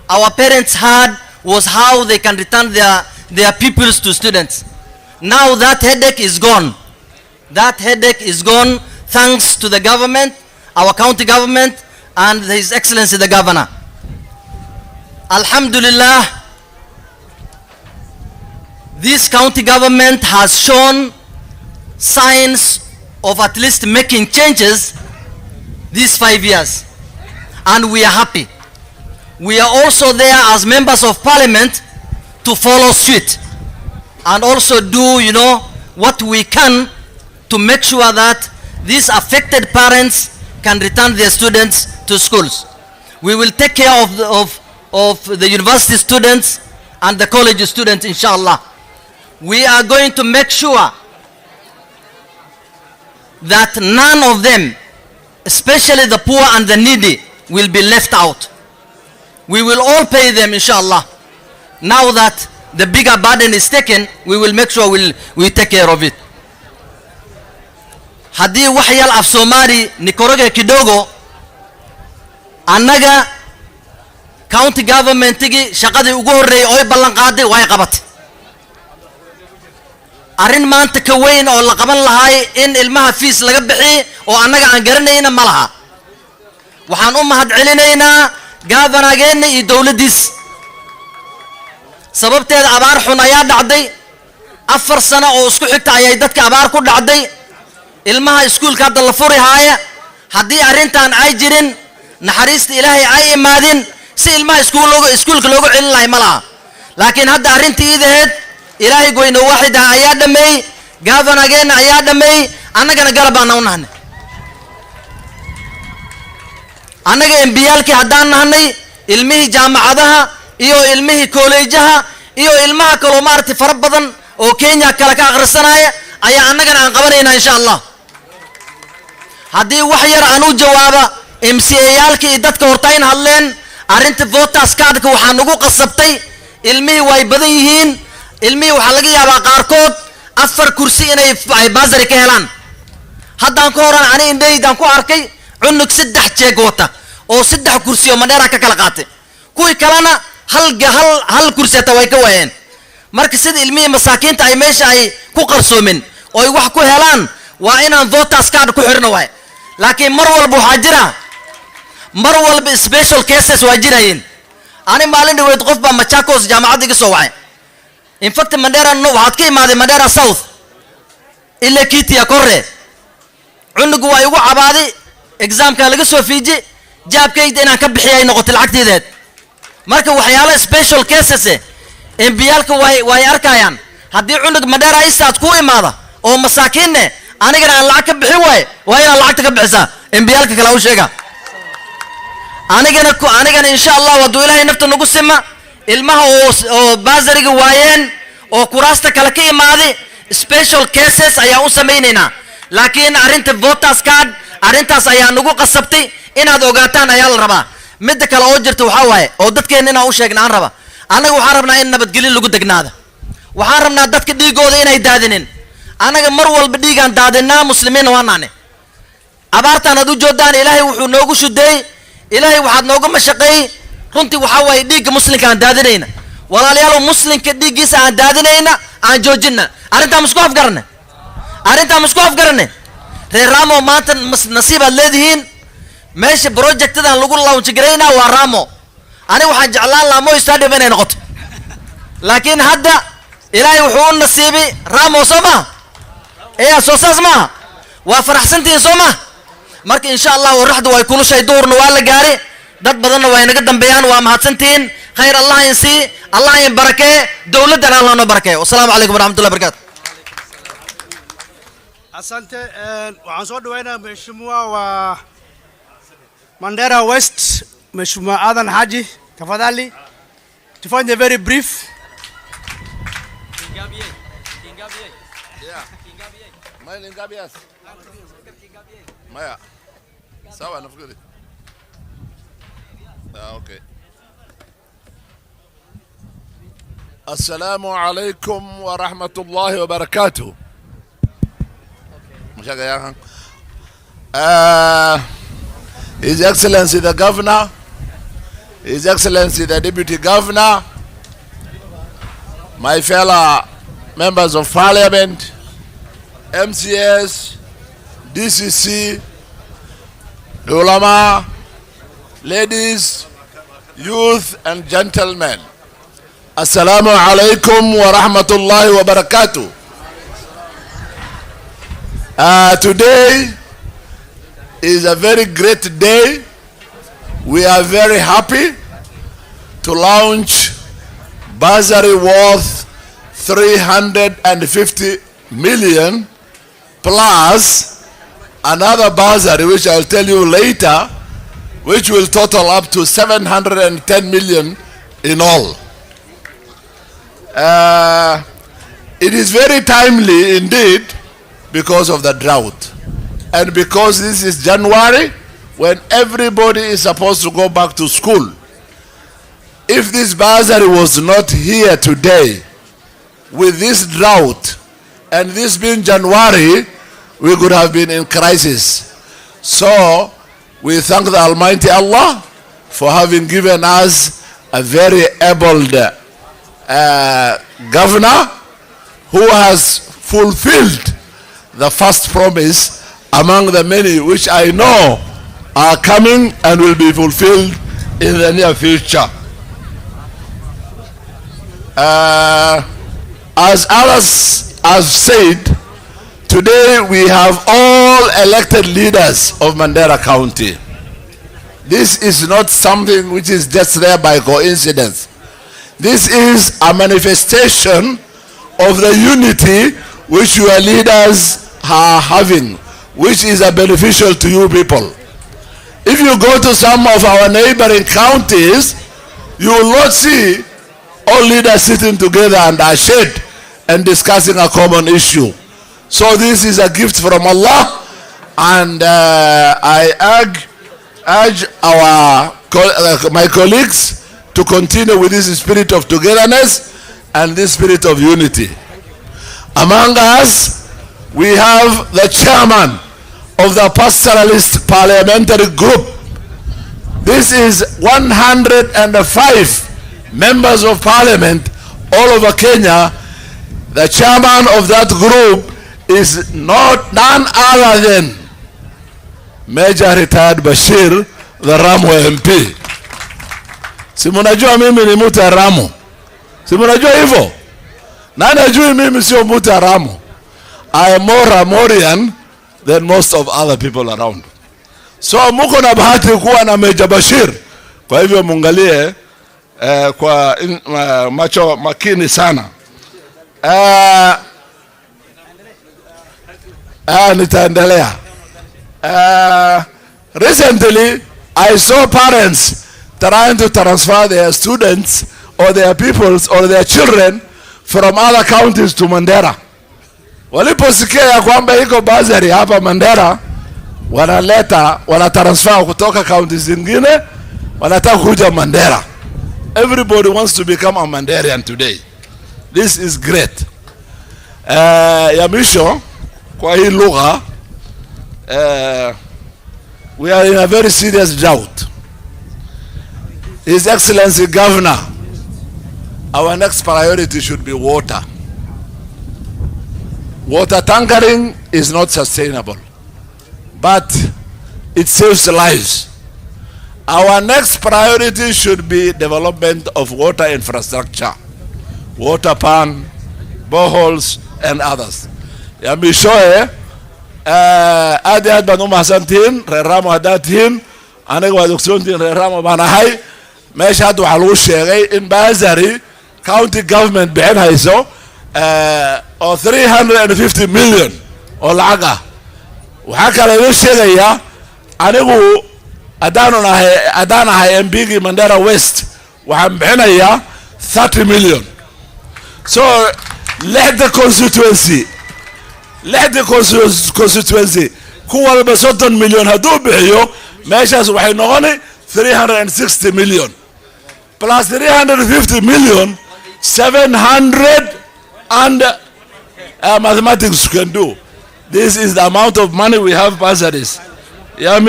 our parents had was how they can return their pupils to students. Now that headache is gone. That headache is gone thanks to the government, our county government, and His Excellency the Governor. Alhamdulillah, this county government has shown signs of at least making changes these 5 years. And we are happy. We are also there as members of parliament to follow suit and also do, what we can to make sure that these affected parents can return their students to schools. We will take care of the university students and the college students, inshallah. We are going to make sure that none of them, especially the poor and the needy, will be left out. We will all pay them, inshallah. Now that the bigger burden is taken, we will make sure we take care of it. Haddii wax yal af Soomaali nikoroge kidogo, annaga county government-gii shaqadii ugu horreeyay oo ay ballan qaaday way qabatay. Arrin maanta ka weyn oo la qaban lahay in ilmaha fees laga bixiyo oo annaga aan garanayna ma laha. Waxaan u mahad celinaynaa governageena iyo dawladdiis. Sababteeda abaar xun ayaa dhacday. 4 sano oo isku xigta ayay dadka abaar ku dhacday. Ilmaha iskuulka hadda la furi haaya. Haddii arrintan ay jirin, naxariista Ilaahay ay imaadin, si ilmaha iskuulka loogu celin lahay ma laha. Laakiin hadda arrintii idaheed Ilaahay goyno waaxida ayaa dhameey, governageena ayaa dhameey, annagana garab aan u nahnay. Annaga MBLki haddaan nahnay, ilmihii jaamacadaha iyo ilmihii kolleejaha iyo ilmaha kaloo maartay fara badan oo Kenya kala ka akhrisanaya ayaa annagana aan qabanaynaa inshallah. Haddii wax yar aan u jawaaba MCA-yaalkii iyo dadka hortayn hadleen, arrinta voters card-ka waxaa nagu qasabtay, ilmihii way badan yihiin, ilmihii waxaa laga yaabaa qaarkood 4 kursi inay bursary ka helaan. Haddaan ka horan ani indhaydaan ku arkay cunug 3 jeeg wata oo 3 kursi oo Mandera ka kala qaatay. Kuwii kalena hal kursi ta way ka waayeen. Marka sida ilmihii masaakiinta ay meesha ay ku qarsoomin oo ay wax ku helaan waa inaan voters card ku xirno waay. Laakiin mar walba waxaa jira special cases waa jirayeen. Ani maalin dhaweyd qof baa Machakos jaamacad iga soo wacay. In fact, Mandera waxaad ka imaaday Mandera South ilaa Kitia Korre. Cunugu waa igu cabaaday, examka laga soo fiiji, jaabkayda inaan ka bixiyay noqotay lacagteedeed. Marka waxyaalo special cases MBLka way arkayaan. Haddii cunug Mandera isaad ku imaada oo masaakiinne anigana aan lacag ka bixin waa inaan lacagta ka bixisaa. MBLka kala u sheega. Anigana inshallah wadu Ilaahay nafta nagu sima ilmaha oo bursary-ga waayeen oo kuraasta kala ka imaaday special cases ayaa u samaynaynaa laakiin arrinta voters card arrintaas ayaa nagu qasabtay inaad ogaataan ayaa la rabaa midda kale oo jirta waxaa waaye oo dadkeena inaan u sheegna aan raba annaga waxaan rabnaa in nabadgelyo lagu degnaada waxaan rabnaa dadka dhiigooda inay daadinin annaga mar walba dhiigaan daadinaa muslimiin waa naane abaartaan aad u joodaan ilaahay wuxuu noogu shudeey ilaahay waxaad nooga mashaqeey runtii waxaa waaye dhiigga muslimka aan daadinayna walaalayaal muslimka dhiiggiisa aan daadinayna aan joojina arrintaa musku afgarane reer Ramo maanta nasiibaad leedihiin meesha projectadan lagu launch gareynaa waa Ramo aniga waxaan jeclaan lahaa Moi Stadium inay noqoto laakiin hadda ilaahay wuxuu u nasiibay Ramo sama soo saas ma waa faraxsantiin soma marka insha Allah waraxdu way kulushay duurna waa la gaari dad badanna way naga dambeeyaan waa mahadsantiin khayr Allah insi Allah in barakee dawladana Allah no barakee wassalaamu alaykum warahmatullahi wabarakatuh asante waxaan soo dhaweynaa mheshimiwa wa Mandera West Mheshimiwa Adan Haji tafadhali tufanye very brief Maya. Sawa nafikiri. Okay. Assalamu alaikum wa rahmatullahi wa barakatuh. His Excellency the Governor, His Excellency the Deputy Governor, my fellow members of Parliament, MCS, DCC, ulama, ladies, youth and gentlemen. Assalamu alaikum wa rahmatullahi wa barakatuh. Today is a very great day. We are very happy to launch bursary worth 350 million plus another bursary which I'll tell you later, which will total up to 710 million in all. It is very timely indeed because of the drought and because this is January when everybody is supposed to go back to school. If this bursary was not here today with this drought and this being January, we could have been in crisis. So we thank the Almighty Allah for having given us a very able governor who has fulfilled the first promise among the many which I know are coming and will be fulfilled in the near future. As others have said, today we have all elected leaders of Mandera County. This is not something which is just there by coincidence. This is a manifestation of the unity which your leaders are having, which is beneficial to you people. If you go to some of our neighboring counties, you will not see all leaders sitting together under a shade and discussing a common issue. So this is a gift from Allah, and I urge my colleagues to continue with this spirit of togetherness and this spirit of unity. Among us, we have the chairman of the pastoralist parliamentary group. This is 105 members of parliament all over Kenya. The chairman of that group is none other than Major Retired Bashir, the Ramo MP. Si munajua mimi ni mtu ya Ramo? Si munajua hivyo? Nani ajui mimi sio mtu ya Ramo? I am more Ramorian than most of other people around. So muko na bahati kuwa na Major Bashir. Kwa hivyo mungalie kwa macho makini sana. Nitaendelea. Recently, I saw parents trying to transfer their students or their peoples or their children from other counties to Mandera. Waliposikia ya kwamba iko bursary hapa Mandera, wanatransfer kutoka counties zingine, wanataka kuja Mandera. Everybody wants to become a Mandarian today. This is great. Ya mwisho kwa hii lugha, we are in a very serious drought. His Excellency Governor, our next priority should be water. Water tankering is not sustainable, but it saves lives. Our next priority should be development of water infrastructure, water pan, boreholes, and others. Ya mishoe, adi had banu masantin, reramo hadatin, aniga waduksuntin reramo banahay, mesh hadu halu sheegay in bursary county government bixin hayso oo 350 million oo lacaga. Waxa kale loo sheegaya anigu adaan ahay MPG Mandera West waxaan bixinayaa 30 million. So let the constituency kuwa walba 30 million haduu bixiyo meeshaas waxay noqoni 360 million plus 350 million 700 and mathematics can do. This is the amount of money we have bursaries. Ya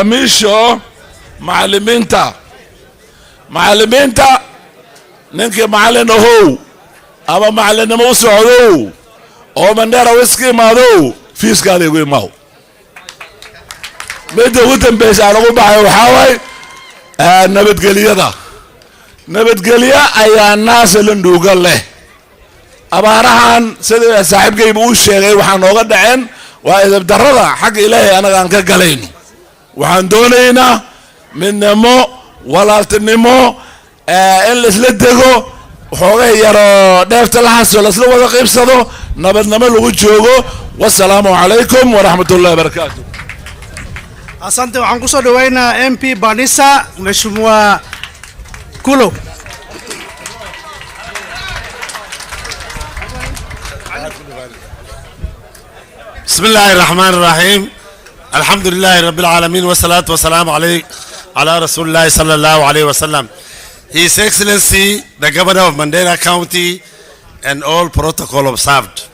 misho maaliminta ninki maalin ohow ama maalinimo u socdow oo Mandera West imaado fiiskaada igu imaaw. Midda ugu dambaysa lagu baxay waxaa waay nabadgelya ayaa naasalan dhuuga leh. Abaarahan sida saaxiibkayba uu sheegay waxaa nooga dhaceen waa idab darrada xagga Ilaahay anaga aan ka galayno. Waxaan doonaynaa midnimo, walaaltinimo, in laisla dego, waxoogaa yaro dheefta la haso laisla wada qaybsado, nabadnimo lagu joogo. Wassalaamu calaykum waraxmatullaahi wabarakaatuh. Asante, waxaan kusoo dhaweynaa MP Banisa, Mheshimiwa Kulo. بسم الله الرحمن الرحيم. الحمد لله رب العالمين والصلاة والسلام على رسول الله صلى الله عليه وسلم. His Excellency, the Governor of Mandera County, and all protocol observed.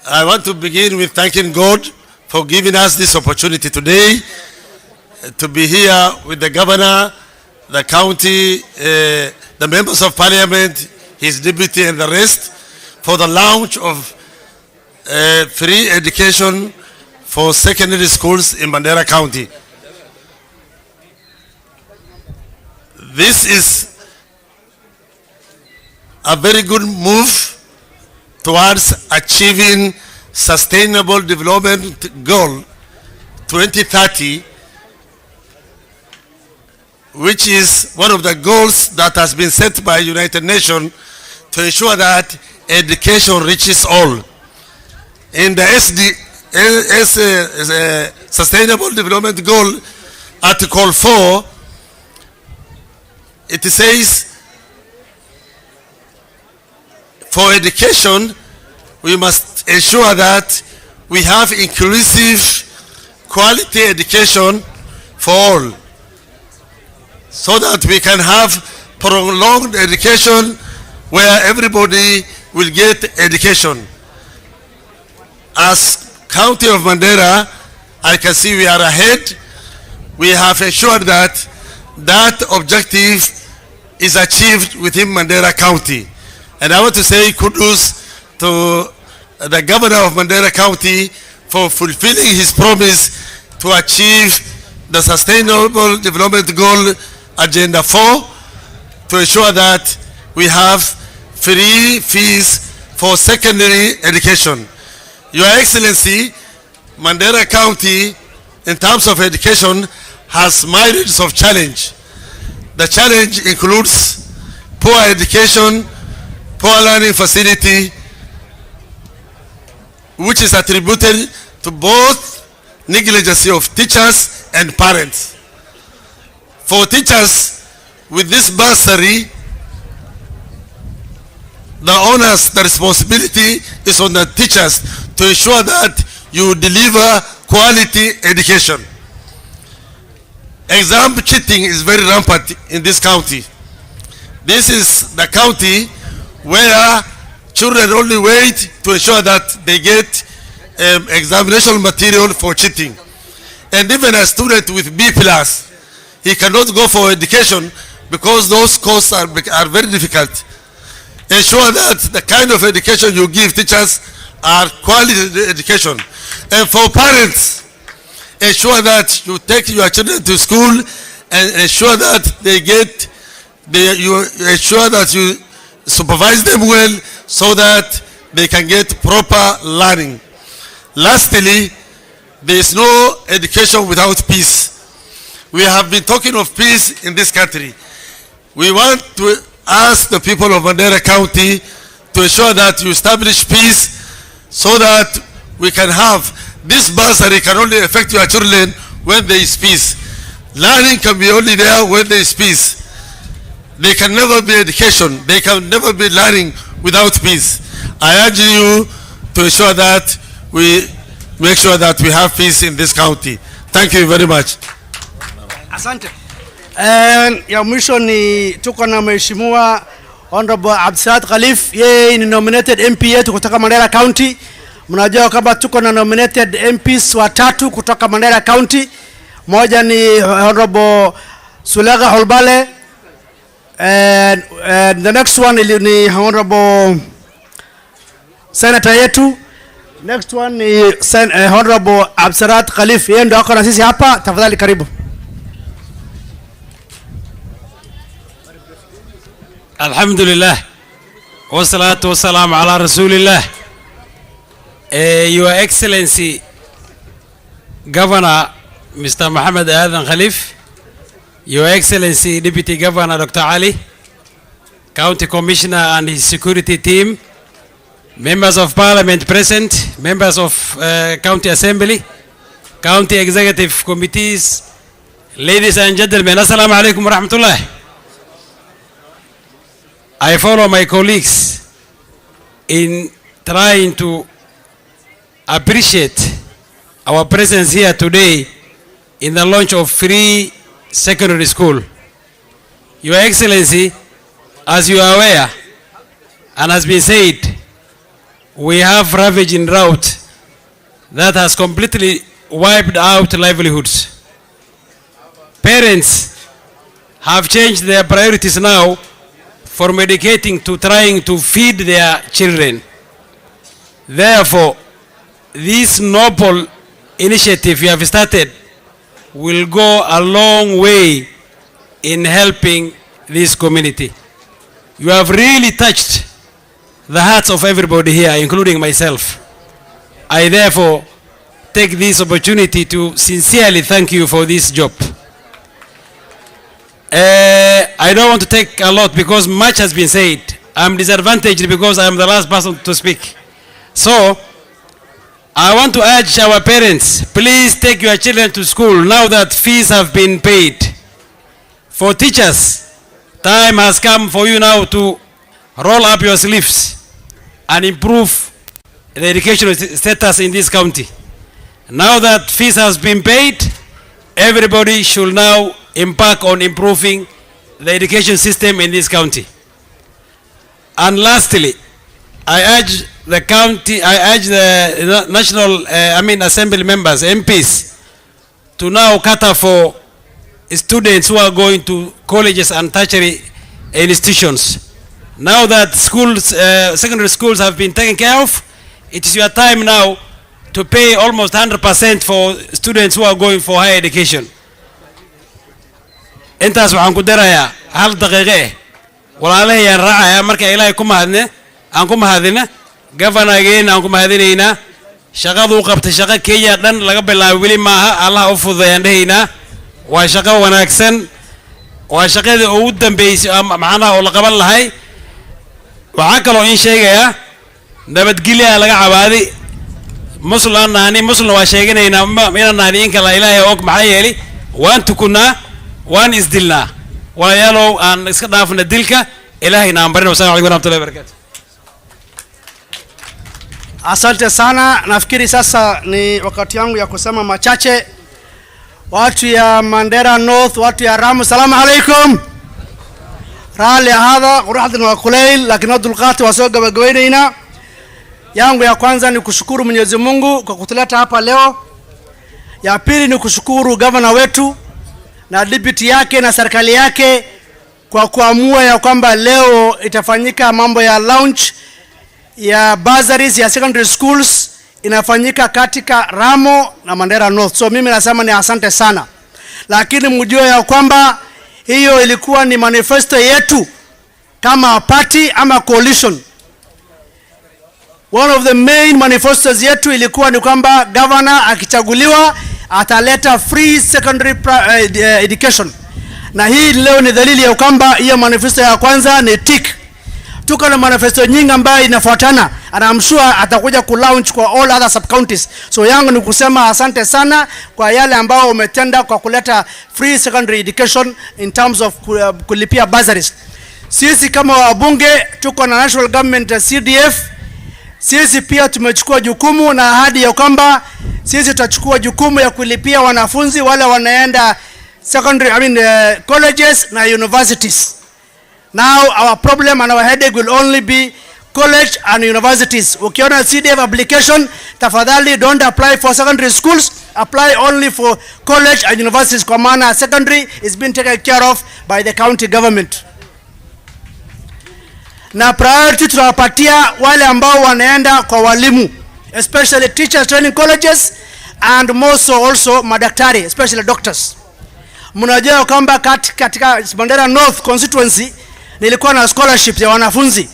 I want to begin with thanking God for giving us this opportunity today to be here with the Governor, the county, the members of Parliament, his deputy, and the rest for the launch of free education for secondary schools in Mandera County. This is a very good move towards achieving Sustainable Development Goal 2030, which is one of the goals that has been set by United Nations to ensure that education reaches all. In the Sustainable Development Goal, Article 4, it says, for education, we must ensure that we have inclusive, quality education for all, so that we can have prolonged education where everybody will get education. As County of Mandera, I can see we are ahead. We have ensured that that objective is achieved within Mandera County. And I want to say kudos to the Governor of Mandera County for fulfilling his promise to achieve the Sustainable Development Goal Agenda 4 to ensure that we have free fees for secondary education. Your Excellency, Mandera County, in terms of education, has myriads of challenge. The challenge includes poor education, poor learning facility, which is attributed to both negligence of teachers and parents. For teachers, with this bursary, the onus, the responsibility is on the teachers to ensure that you deliver quality education. Exam cheating is very rampant in this county. This is the county where children only wait to ensure that they get examination material for cheating. And even a student with B+, he cannot go for education because those courses are very difficult. Ensure that the kind of education you give teachers are quality education. And for parents, ensure that you take your children to school and ensure that you ensure that you supervise them well so that they can get proper learning. Lastly, there is no education without peace. We have been talking of peace in this country. We want to ask the people of Mandera County to ensure that you establish peace so that we can have this bursary can only affect your children when there is peace. Learning can be only there when there is peace. They can never be education. They can never be learning without peace. I urge you to ensure that we make sure that we have peace in this county. Thank you very much. Asante. Ya mwisho ni tuko na Mheshimiwa Honorable Sh350 Khalif, yeye ni nominated MP yetu kutoka Mandera County. Mnajua kama tuko na nominated MPs watatu kutoka Mandera County. Moja ni Honorable Sulega Holbale, and the next one ni Honorable Senator yetu. Next one ni Honorable Sh350 Khalif. Yeye ndio ako na sisi hapa. Tafadhali karibu. Alhamdulillah. Wassalatu wassalamu ala rasulillah. Your Excellency Governor Mr. Muhammad Adan Khalif, Your Excellency Deputy Governor Dr. Ali, County Commissioner and his security team, Members of Parliament present, Members of County Assembly, County Executive Committees, ladies and gentlemen, Assalamu alaikum wa rahmatullah. I follow my colleagues in trying to appreciate our presence here today in the launch of free secondary school. Your Excellency, as you are aware, and has been said, we have ravaging drought that has completely wiped out livelihoods. Parents have changed their priorities now from educating to trying to feed their children. Therefore, this noble initiative you have started will go a long way in helping this community. You have really touched the hearts of everybody here, including myself. I therefore take this opportunity to sincerely thank you for this job. I don't want to take a lot because much has been said. I'm disadvantaged because I'm the last person to speak. So, I want to urge our parents, please take your children to school now that fees have been paid. For teachers, time has come for you now to roll up your sleeves and improve the educational status in this county. Now that fees has been paid, everybody should now embark on improving the education system in this county. And lastly, I urge the county, I urge the national, assembly members, MPs, to now cater for students who are going to colleges and tertiary institutions. Now that schools, secondary schools have been taken care of, it is your time now to pay almost 100% for students who are going for higher education. Intaas waxaan ku darayaa hal daqiiqe walaalahayaan raacaya marka ilaahay ku mahadne aan ku mahadina governorgeena aan ku mahadinaynaa shaqadu qabtay shaqo Kenya dhan laga bilaabo wali maaha Allah u fududeeyaan dhahaynaa waa shaqo wanaagsan waa shaqadii ugu dambeysay macnaha oo la qaban lahay waxa kale oo in sheegaya nabadgelyo laga cabaaday muslim waa sheeganaynaa inaan nahay in kala ilaahay og maxay yeeli waan tukunaa waan isdilnaa walaalayaalow aan iska dhaafna dilka ilaahayna aan barino. Assalamu alaykum wa rahmatullahi wa barakatuh. Asante sana. Nafikiri sasa ni wakati yangu ya kusema machache. Watu ya Mandera North, watu ya Ramu, salamu alaikum. Rali hadha qurahdin wa kulayl lakini dulqati wasoo gabagabeynayna. Yangu ya kwanza ni kushukuru Mwenyezi Mungu kwa kutuleta hapa leo. Ya pili ni kushukuru governor wetu na deputy yake na serikali yake kwa kuamua ya kwamba leo itafanyika mambo ya launch ya bursaries ya secondary schools inafanyika katika Ramo na Mandera North. So mimi nasema ni asante sana. Lakini mjue ya kwamba hiyo ilikuwa ni manifesto yetu kama party ama coalition. One of the main manifestos yetu ilikuwa ni kwamba governor akichaguliwa ataleta free secondary education. Na hii leo ni dalili ya kwamba hiyo manifesto ya kwanza ni tick. Tuko na manifesto nyingi ambayo inafuatana, and I'm sure atakuja ku launch kwa all other sub counties. So yangu ni kusema asante sana kwa yale ambao umetenda kwa kuleta free secondary education in terms of kulipia bursaries. Sisi kama wabunge tuko na national government CDF. Sisi pia tumechukua jukumu na ahadi ya kwamba sisi tutachukua jukumu ya kulipia wanafunzi wale wanaenda secondary colleges na universities. Now our problem and our headache will only be college and universities. Ukiona CDF application, tafadhali don't apply for secondary schools, apply only for college and universities kwa maana secondary is being taken care of by the county government. Na priority tunawapatia wale ambao wanaenda kwa walimu, especially teachers training colleges and more so also madaktari, especially doctors. Mnajua kwamba katika Mandera North constituency nilikuwa na scholarships ya wanafunzi.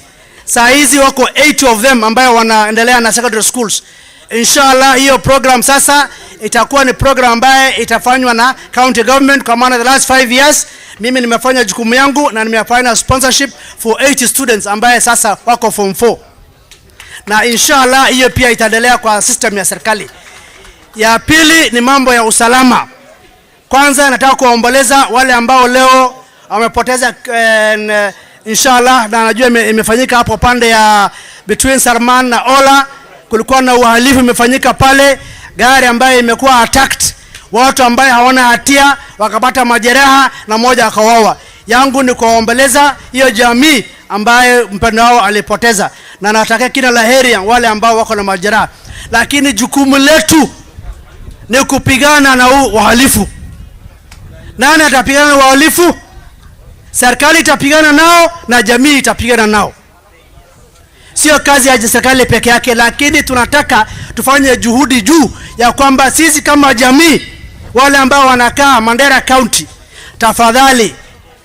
Saa hizi wako 80 of them ambao wanaendelea na secondary schools. Inshallah hiyo program sasa itakuwa ni program ambaye itafanywa na county government kwa maana the last 5 years mimi nimefanya jukumu yangu na nimefanya sponsorship for 80 students ambaye sasa wako form 4. Na inshallah hiyo pia itaendelea kwa system ya serikali. Ya pili ni mambo ya usalama. Kwanza nataka kuomboleza wale ambao leo wamepoteza inshallah, na najua imefanyika hapo pande ya between Sarman na Ola. Kulikuwa na uhalifu imefanyika pale, gari ambayo imekuwa attacked, watu ambao hawana hatia wakapata majeraha na mmoja akawawa. Yangu ni kuomboleza hiyo jamii ambaye mpendo wao alipoteza, na nataka kila laheri wale ambao wako na majeraha. Lakini jukumu letu ni kupigana na uhalifu. Nani atapigana na uhalifu? Serikali itapigana nao na jamii itapigana nao. Sio kazi ya serikali peke yake, lakini tunataka tufanye juhudi juu ya kwamba sisi kama jamii wale ambao wanakaa Mandera County, tafadhali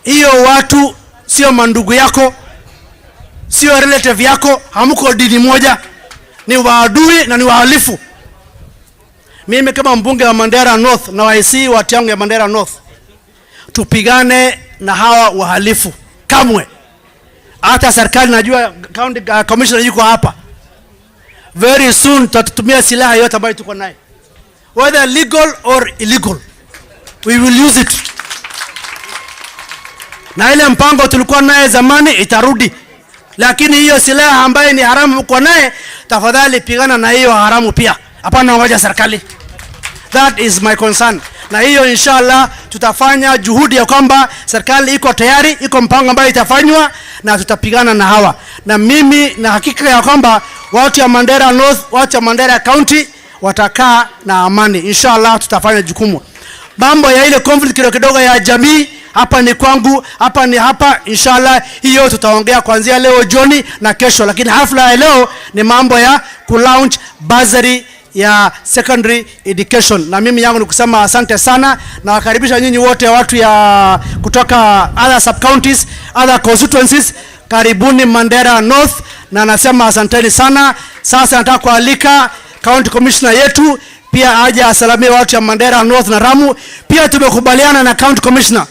hiyo watu sio mandugu yako, sio relative yako, hamko dini moja, ni waadui na ni wahalifu. Mimi kama mbunge wa Mandera North na waisi watu yangu ya Mandera North, tupigane na hawa wahalifu kamwe. Hata serikali najua county commissioner yuko hapa. Very soon tutatumia silaha yote ambayo tuko nayo, whether legal or illegal, we will use it. Na ile mpango tulikuwa naye zamani itarudi, lakini hiyo silaha ambayo ni haramu kwa naye, tafadhali pigana na hiyo haramu pia. Hapana ngoja serikali. That is my concern. Na hiyo inshallah tutafanya juhudi ya kwamba serikali iko tayari, iko mpango ambayo itafanywa na tutapigana na hawa. Na mimi na hakika ya kwamba watu ya Mandera North, watu ya Mandera County watakaa na amani. Inshallah tutafanya jukumu. Mambo ya ile conflict kidogo ya jamii, hapa ni kwangu, hapa ni hapa, inshallah hiyo tutaongea kuanzia leo jioni na kesho. Lakini hafla ya leo ni mambo ya ku-launch bursary ya secondary education. Na mimi yangu ni kusema asante sana, na wakaribisha nyinyi wote watu ya kutoka other sub counties, other constituencies, karibuni Mandera North, na nasema asanteni sana. Sasa nataka kualika county commissioner yetu pia aje asalimie watu ya Mandera North na Ramu. Pia tumekubaliana na county commissioner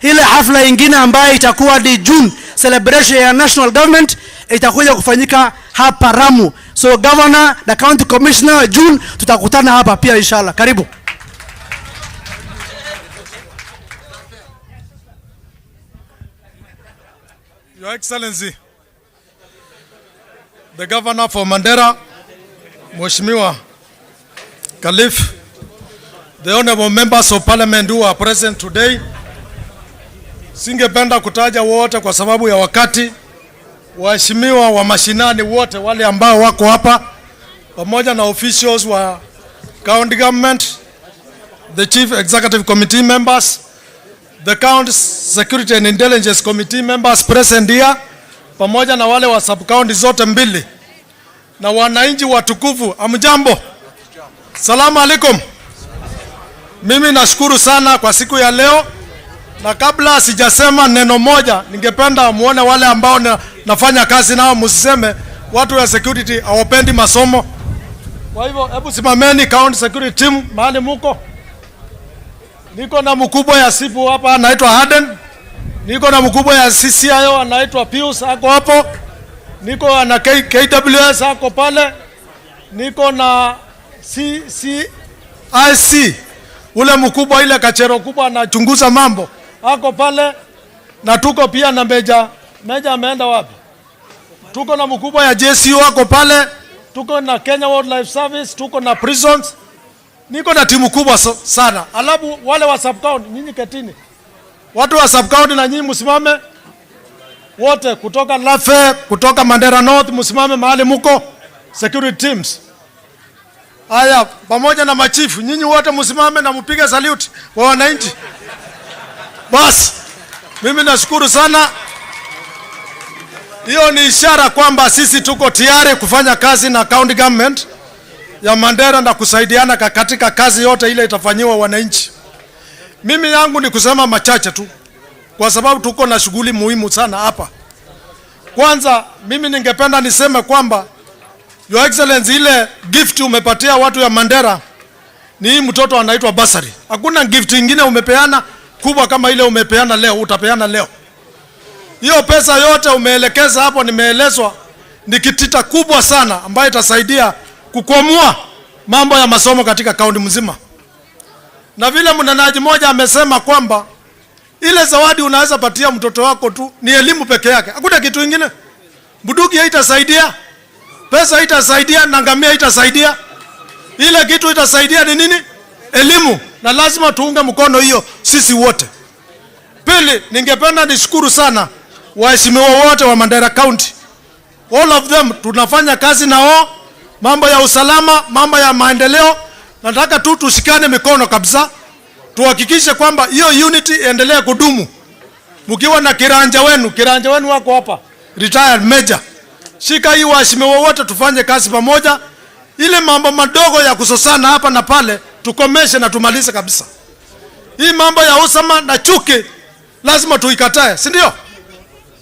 ile hafla nyingine ambayo itakuwa di June celebration ya national government itakuja kufanyika hapa Ramu. So governor na county commissioner June tutakutana hapa pia inshallah. Karibu. Your Excellency, the governor for Mandera, Mheshimiwa Khalif, the honorable members of parliament who are present today, singependa kutaja wote kwa sababu ya wakati. Waheshimiwa wa mashinani wote wale ambao wako hapa, pamoja na officials wa county government, the chief executive committee members, the county security and intelligence committee members present here, pamoja na wale wa sub county zote mbili, na wananchi watukufu, amjambo. Salamu alaikum. Mimi nashukuru sana kwa siku ya leo, na kabla sijasema neno moja, ningependa muone wale ambao nafanya kazi nao, msiseme watu wa security hawapendi masomo. Kwa hivyo hebu simameni county security team mahali muko. Niko na mkubwa ya sipu hapa anaitwa Harden. Niko na mkubwa ya CCIO anaitwa Pius ako hapo. Niko na KWS ako pale. Niko na CCIC ule mkubwa ile kachero kubwa anachunguza mambo ako pale, na tuko pia na meja ameenda wapi? Tuko na mkubwa ya JCO ako pale, tuko na Kenya Wildlife Service, tuko na prisons. Niko na timu kubwa sana. Alafu wale wa sub county nyinyi ketini. Watu wa sub county na nyinyi msimame wote, kutoka Lafe, kutoka Mandera North, msimame mahali muko security teams. Haya, pamoja na machifu, nyinyi wote msimame na mpige salute kwa wananchi. Bas, mimi nashukuru sana. Hiyo ni ishara kwamba sisi tuko tayari kufanya kazi na county government ya Mandera na kusaidiana katika kazi yote ile itafanyiwa wananchi. Mimi yangu ni kusema machache tu, kwa sababu tuko na shughuli muhimu sana hapa. Kwanza, mimi ningependa niseme kwamba Your Excellency, ile gift umepatia watu ya Mandera ni hii mtoto anaitwa bursary. Hakuna gift nyingine umepeana kubwa kama ile umepeana leo, utapeana leo. Hiyo pesa yote umeelekeza hapo, nimeelezwa ni kitita kubwa sana ambayo itasaidia kukwamua mambo ya masomo katika kaunti mzima. Na vile mnenaji moja amesema kwamba ile zawadi unaweza patia mtoto wako tu ni elimu peke yake. Hakuna kitu kingine. Buduki haitasaidia, pesa haitasaidia, na ngamia haitasaidia. Ile kitu itasaidia ni nini? Elimu. Na lazima tuunge mkono hiyo sisi wote. Pili, ningependa nishukuru sana waheshimiwa wote wa Mandera County. All of them tunafanya kazi nao, mambo ya usalama, mambo ya maendeleo. Nataka tu tushikane mikono kabisa, tuhakikishe kwamba hiyo unity endelee kudumu. Mkiwa na kiranja wenu wako hapa, retired major, shika hii waheshimiwa wote tufanye kazi pamoja. Ile mambo madogo ya kusosana hapa na pale tukomeshe na tumalize kabisa. Hii mambo ya usama na chuki lazima tuikatae, si ndio?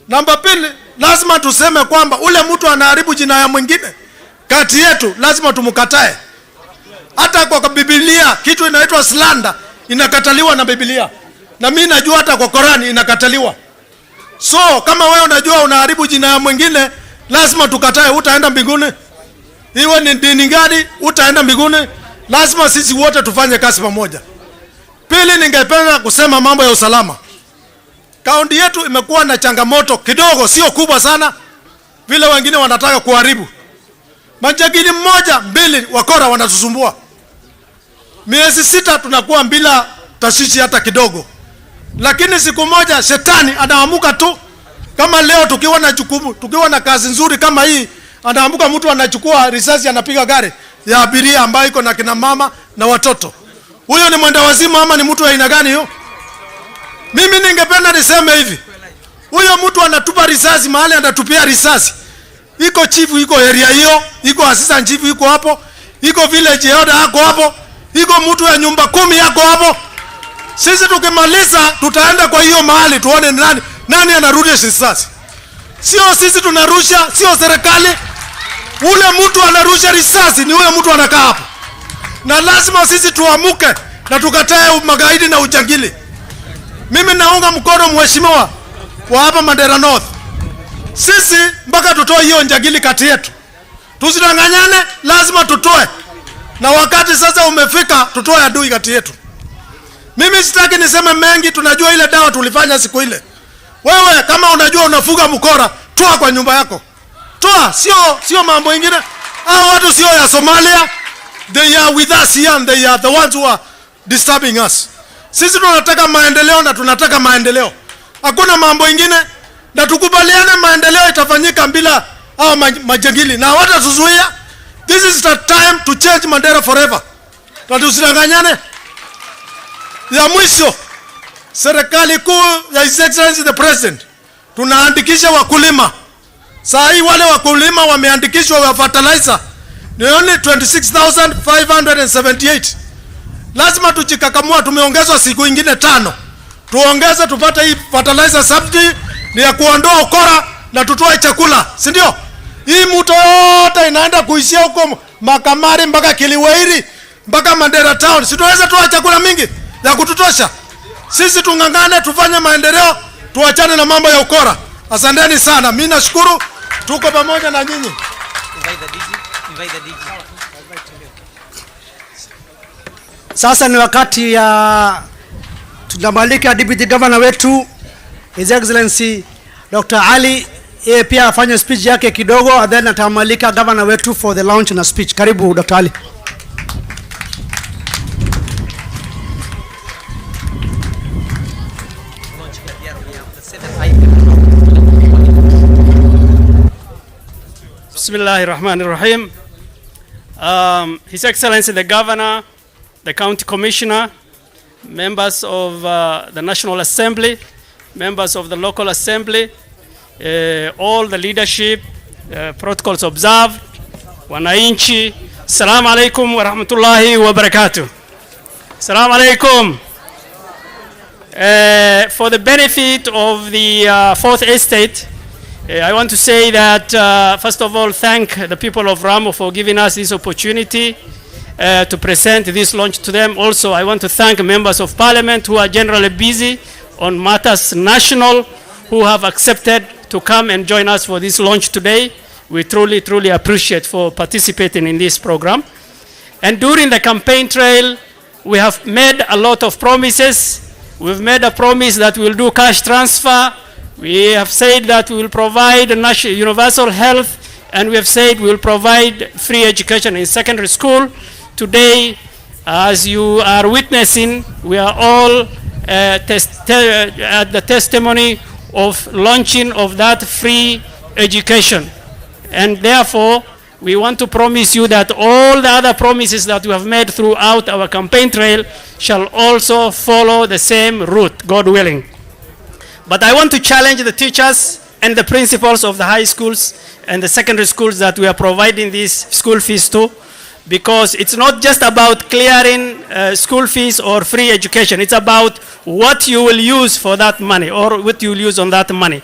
Namba pili, lazima tuseme kwamba ule mtu anaharibu jina ya mwingine kati yetu lazima tumkatae. Hata kwa Biblia kitu inaitwa slander inakataliwa na Biblia. Na mimi najua hata kwa Qur'ani inakataliwa. So kama wewe unajua unaharibu jina ya mwingine, lazima tukatae, utaenda mbinguni. Iwe ni dini gani, utaenda mbinguni. Lazima sisi wote tufanye kazi pamoja. Pili, ningependa kusema mambo ya usalama. Kaunti yetu imekuwa na changamoto kidogo, sio kubwa sana vile wengine wanataka kuharibu. Manjagili mmoja, mbili wakora wanatusumbua. Miezi 6 tunakuwa bila tashishi hata kidogo. Lakini siku moja shetani anaamuka tu. Kama leo tukiwa na jukumu, tukiwa na kazi nzuri kama hii, anaamuka mtu anachukua risasi anapiga gari ya abiria ambayo iko na kina mama na watoto. Huyo ni mwenda wazimu ama ni mtu wa aina gani huyo? Mimi ningependa niseme hivi. Huyo mtu anatupa risasi mahali anatupia risasi. Iko chifu iko area hiyo, iko assistant chief iko hapo, iko village elder hapo hapo, iko mtu ya nyumba 10 yako hapo. Sisi tukimaliza tutaenda kwa hiyo mahali tuone nani anarudisha risasi. Sio sisi tunarusha, sio serikali. Ule mtu anarusha risasi ni ule mtu anakaa hapo. Na lazima sisi tuamuke na tukatae magaidi na ujangili. Mimi naunga mkono mheshimiwa wa hapa Mandera North. Sisi mpaka tutoe hiyo njagili kati yetu. Tusidanganyane, lazima tutoe. Na wakati sasa umefika tutoe adui kati yetu. Mimi sitaki niseme mengi, tunajua ile dawa tulifanya siku ile. Wewe kama unajua unafuga mkora, toa kwa nyumba yako. Toa, sio mambo mengine. Hao watu sio ya Somalia. They are with us here and they are the ones who are disturbing us. Sisi tunataka maendeleo na tunataka maendeleo. Hakuna mambo ingine, na tukubaliane maendeleo itafanyika bila hao majangili na watatuzuia. This is the time to change Mandera forever. Na tusidanganyane. Ya mwisho, serikali kuu ya His Excellency the President, tunaandikisha wakulima. Saa hii wale wakulima wameandikishwa wa fertilizer ni only 26,578. Lazima tujikakamua, tumeongezwa siku ingine 5. Tuongeze tupate hii fertilizer subsidy ni ya kuondoa ukora na tutoe chakula, si ndio? Hii mto yote inaenda kuishia huko Makamari mpaka Kiliwairi mpaka Mandera town. Si tunaweza toa chakula mingi ya kututosha. Sisi tungangane tufanye maendeleo, tuachane na mambo ya ukora. Asanteni sana. Mimi nashukuru, tuko pamoja na nyinyi. Sasa ni wakati ya tunamwalika Deputy Governor wetu His Excellency Dr. Ali, yeye pia afanye speech yake kidogo, and then atamwalika governor wetu for the launch na speech. Karibu Dr. Ali. Bismillahirrahmanirrahim. His Excellency the Governor, the County Commissioner, members of the National Assembly, members of the Local Assembly, all the leadership, protocols observed, wananchi, Assalamu alaikum wa rahmatullahi wa barakatuh. Assalamu alaikum. For the benefit of the Fourth Estate, I want to say that, first of all, thank the people of Ramo for giving us this opportunity to present this launch to them. Also, I want to thank members of Parliament who are generally busy on matters national, who have accepted to come and join us for this launch today. We truly, truly appreciate for participating in this program. And during the campaign trail, we have made a lot of promises. We've made a promise that we'll do cash transfer. We have said that we will provide universal health, and we have said we will provide free education in secondary school. Today, as you are witnessing, we are all at the testimony of launching of that free education. And therefore, we want to promise you that all the other promises that we have made throughout our campaign trail shall also follow the same route, God willing. But I want to challenge the teachers and the principals of the high schools and the secondary schools that we are providing these school fees to, because it's not just about clearing school fees or free education. It's about what you will use for that money or what you will use on that money.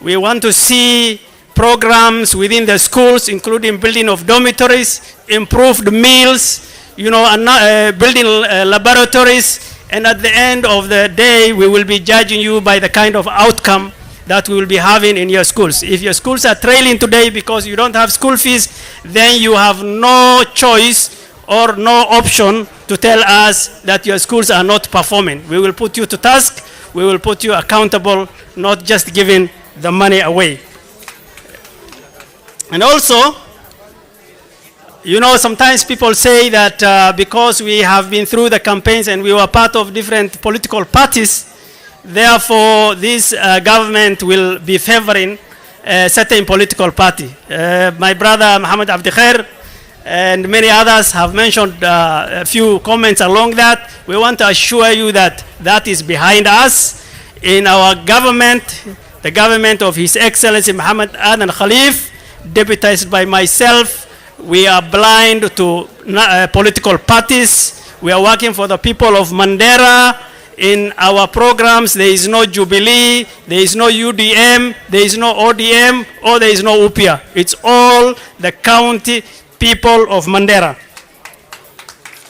We want to see programs within the schools, including building of dormitories, improved meals, building laboratories, and at the end of the day, we will be judging you by the kind of outcome that we will be having in your schools. If your schools are trailing today because you don't have school fees, then you have no choice or no option to tell us that your schools are not performing. We will put you to task. We will put you accountable, not just giving the money away. And also, sometimes people say that because we have been through the campaigns and we were part of different political parties, therefore this government will be favoring a certain political party. My brother Muhammad Abdi Khair and many others have mentioned a few comments along that. We want to assure you that that is behind us. In our government, the government of His Excellency Muhammad Adan Khalif, deputized by myself, we are blind to political parties. We are working for the people of Mandera. In our programs, there is no Jubilee, there is no UDM, there is no ODM, or there is no UPIA. It's all the county people of Mandera.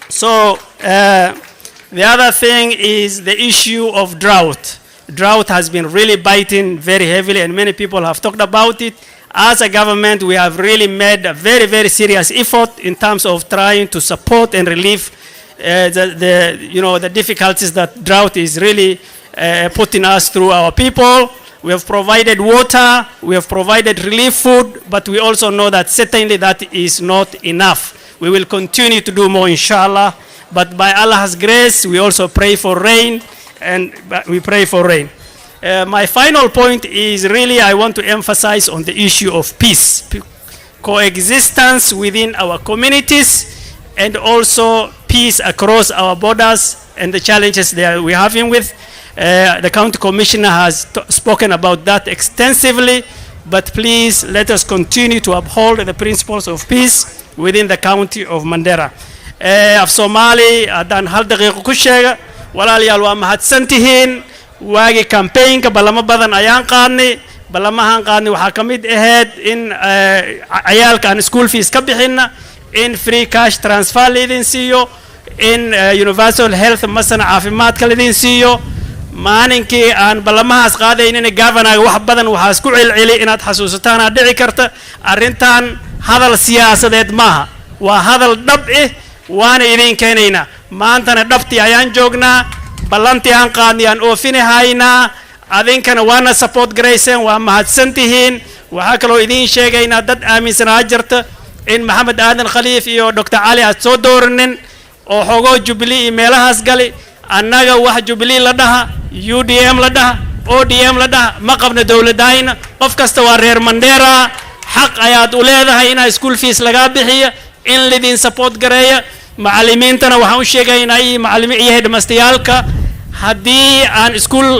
So the other thing is the issue of drought. Drought has been really biting very heavily, and many people have talked about it. As a government, we have really made a very, very serious effort in terms of trying to support and relieve the difficulties that drought is really putting us through our people. We have provided water, we have provided relief food, but we also know that certainly that is not enough. We will continue to do more, inshallah. But by Allah's grace, we also pray for rain, and we pray for rain. My final point is really I want to emphasize on the issue of peace, coexistence within our communities, and also peace across our borders and the challenges that we're having with. The county commissioner has spoken about that extensively, but please let us continue to uphold the principles of peace within the county of Mandera. Af Somali haddaan hal daqiiqo ku sheega walaalayaal waa mahadsantihiin waagi campaignka balamo badan ayaan qaadnay balamahan qaadnay waxaa ka mid ahayd in ciyaalka aan school fees ka bixinna in free cash transfer laydin siiyo in universal health masana caafimaadka laydin siiyo maalinkii aan balamahaas qaadaynina governorga wax badan waxaa isku celceli inaad xasuusataan aad dhici karta arrintan hadal siyaasadeed maaha waa hadal dhab waana idin keenaynaa maantana dhabtii ayaan joognaa ballantii aan qaadnay aan oofinahaynaa adinkana waana support garayseen waa mahadsantihiin waxaa kaloo idin sheegaynaa dad aaminsanaa jirta in maxamed aadan khaliif iyo dr cali aad soo doorinin oo xogoo jubilee iyo meelahaas gali annaga wax jubilee la dhaha udm la dhaha odm la dhaha ma qabna dowladayna qof kasta waa reer Mandera xaq ayaad u leedahay inaa school fees laga bixiyo in lidin support gareeya macallimiintana waxaan u sheegaynaa iyo macallimiin iyo headmasteriyaalka haddii aan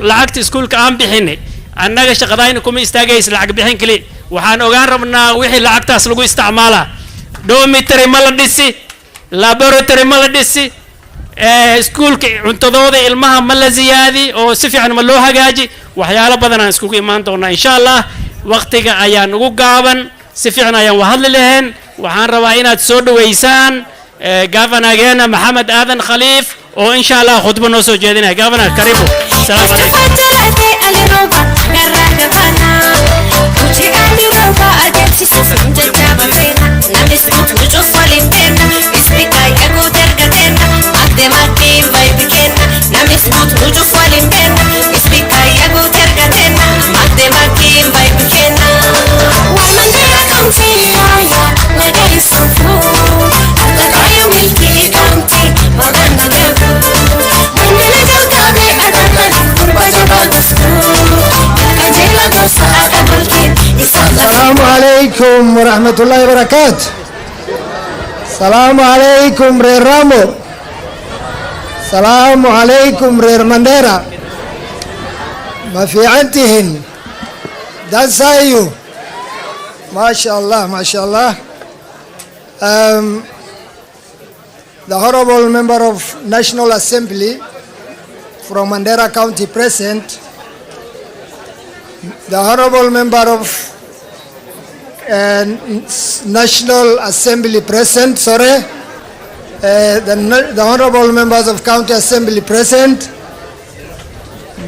lacagta iskuulka aan bixinay annaga shaqadayna kuma istaagaysa lacag bixin kali waxaan ogaan rabnaa wixii lacagtaas lagu isticmaalaa dormitory ma la dhisi laboratory ma la dhisi iskuulka cuntadooda ilmaha ma la ziyaadi oo si fiican ma loo hagaaji waxyaalo badan aan iskugu imaan doonaa insha Allah waqtiga ayaan ugu gaaban si fiican ayaan wahadli lahayn waxaan rabaa inaad soo dhaweysaan governorgeena maxamed aadan khaliif oo insha Allah khudbo noo soo jeedinaya governor karibu salaam السلام عليكم ورحمة الله وبركاته. السلام عليكم رير رامو. السلام عليكم رير منديرا. ما في عنتهن دانسايو ما شاء الله ما شاء الله. The Honorable Member of National Assembly from Mandera County present, the Honorable Member of National Assembly present, the Honorable Members of County Assembly present,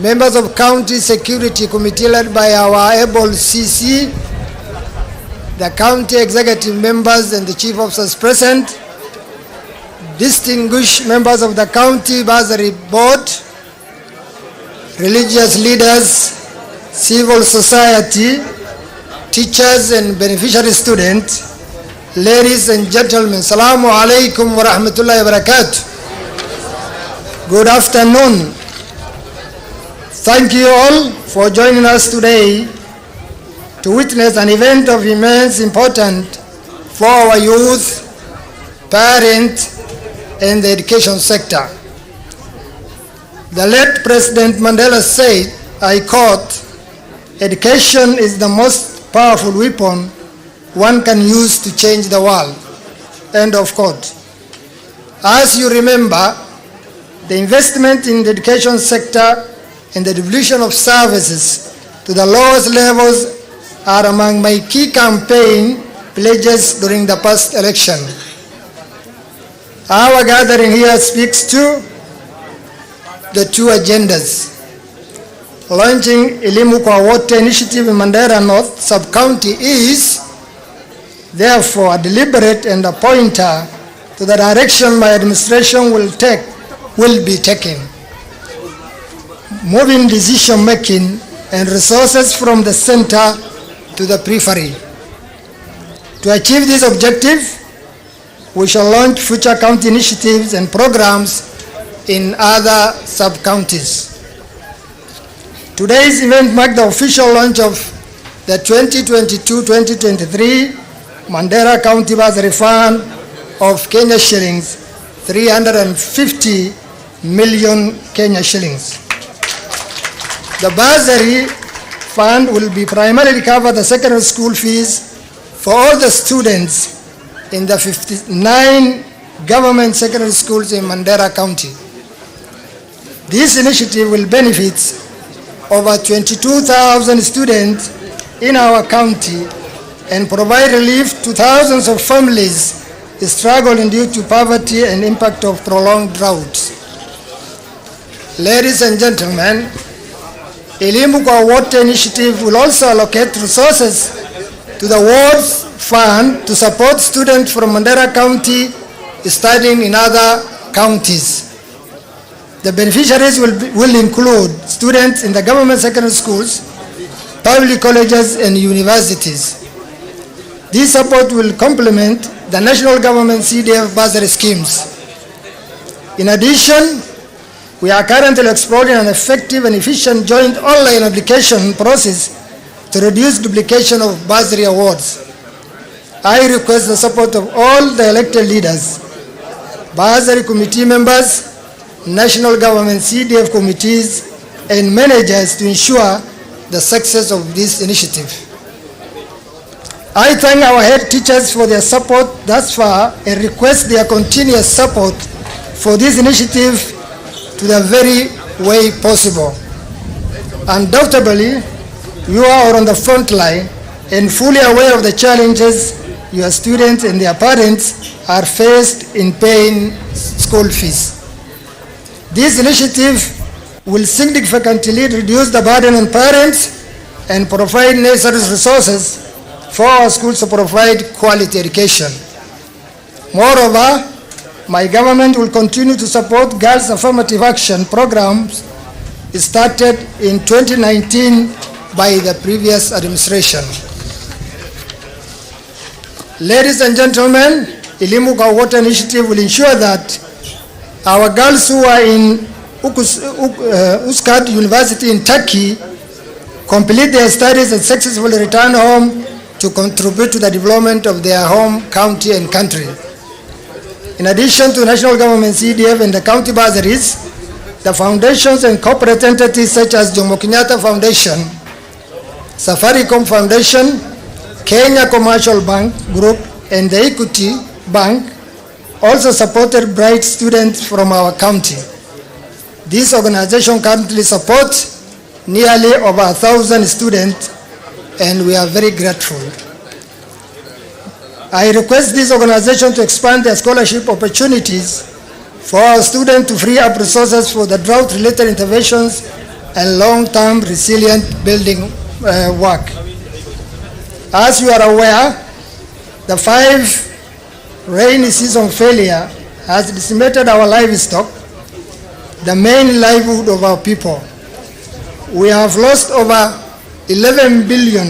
members of County Security Committee led by our able CC, the County Executive Members and the Chief Officers present, distinguished members of the County Bursary Board, religious leaders, civil society, teachers and beneficiary students, ladies and gentlemen, Assalamu alaikum wa rahmatullahi wa barakatuh. Good afternoon. Thank you all for joining us today to witness an event of immense importance for our youth, parents, and the education sector. The late President Mandela said, I quote, "Education is the most powerful weapon one can use to change the world." End of quote. As you remember, the investment in the education sector and the devolution of services to the lowest levels are among my key campaign pledges during the past election. Our gathering here speaks to the two agendas. Launching Elimu kwa Wote initiative in Mandera North Sub-County is therefore a deliberate and a pointer to the direction my administration will be taking. Moving decision making and resources from the center to the periphery. To achieve this objective, we shall launch future county initiatives and programs in other sub-counties. Today's event marked the official launch of the 2022-2023 Mandera County Bursary Fund of Kenya shillings 350 million Kenya shillings. The bursary fund will be primarily cover the secondary school fees for all the students in the 59 government secondary schools in Mandera County. This initiative will benefit over 22,000 students in our county and provide relief to thousands of families struggling due to poverty and impact of prolonged droughts. Ladies and gentlemen, Elimu kwa Wote initiative will also allocate resources to the Wards Fund to support students from Mandera County studying in other counties. The beneficiaries will include students in the government secondary schools, public colleges and universities. This support will complement the national government CDF bursary schemes. In addition, we are currently exploring an effective and efficient joint online application process to reduce duplication of bursary awards. I request the support of all the elected leaders, bursary committee members, national government CDF committees, and managers to ensure the success of this initiative. I thank our head teachers for their support thus far and request their continuous support for this initiative to the very way possible. Undoubtedly, you are on the front line and fully aware of the challenges your students and their parents are faced in paying school fees. This initiative will significantly reduce the burden on parents and provide necessary resources for our schools to provide quality education. Moreover, my government will continue to support girls' affirmative action programs started in 2019 by the previous administration. Ladies and gentlemen, Elimu kwa Wote initiative will ensure that our girls who are in Uzhhorod University in Turkey complete their studies and successfully return home to contribute to the development of their home county and country. In addition to national government CDF and the county bursaries, the foundations and corporate entities such as Jomo Kenyatta Foundation, Safaricom Foundation, Kenya Commercial Bank Group, and the Equity Bank also supported bright students from our county. This organization currently supports nearly over 1,000 students, and we are very grateful. I request this organization to expand their scholarship opportunities for our students to free up resources for the drought-related interventions and long-term resilient building work. As you are aware, the 5 rainy season failure has decimated our livestock, the main livelihood of our people. We have lost over 11 billion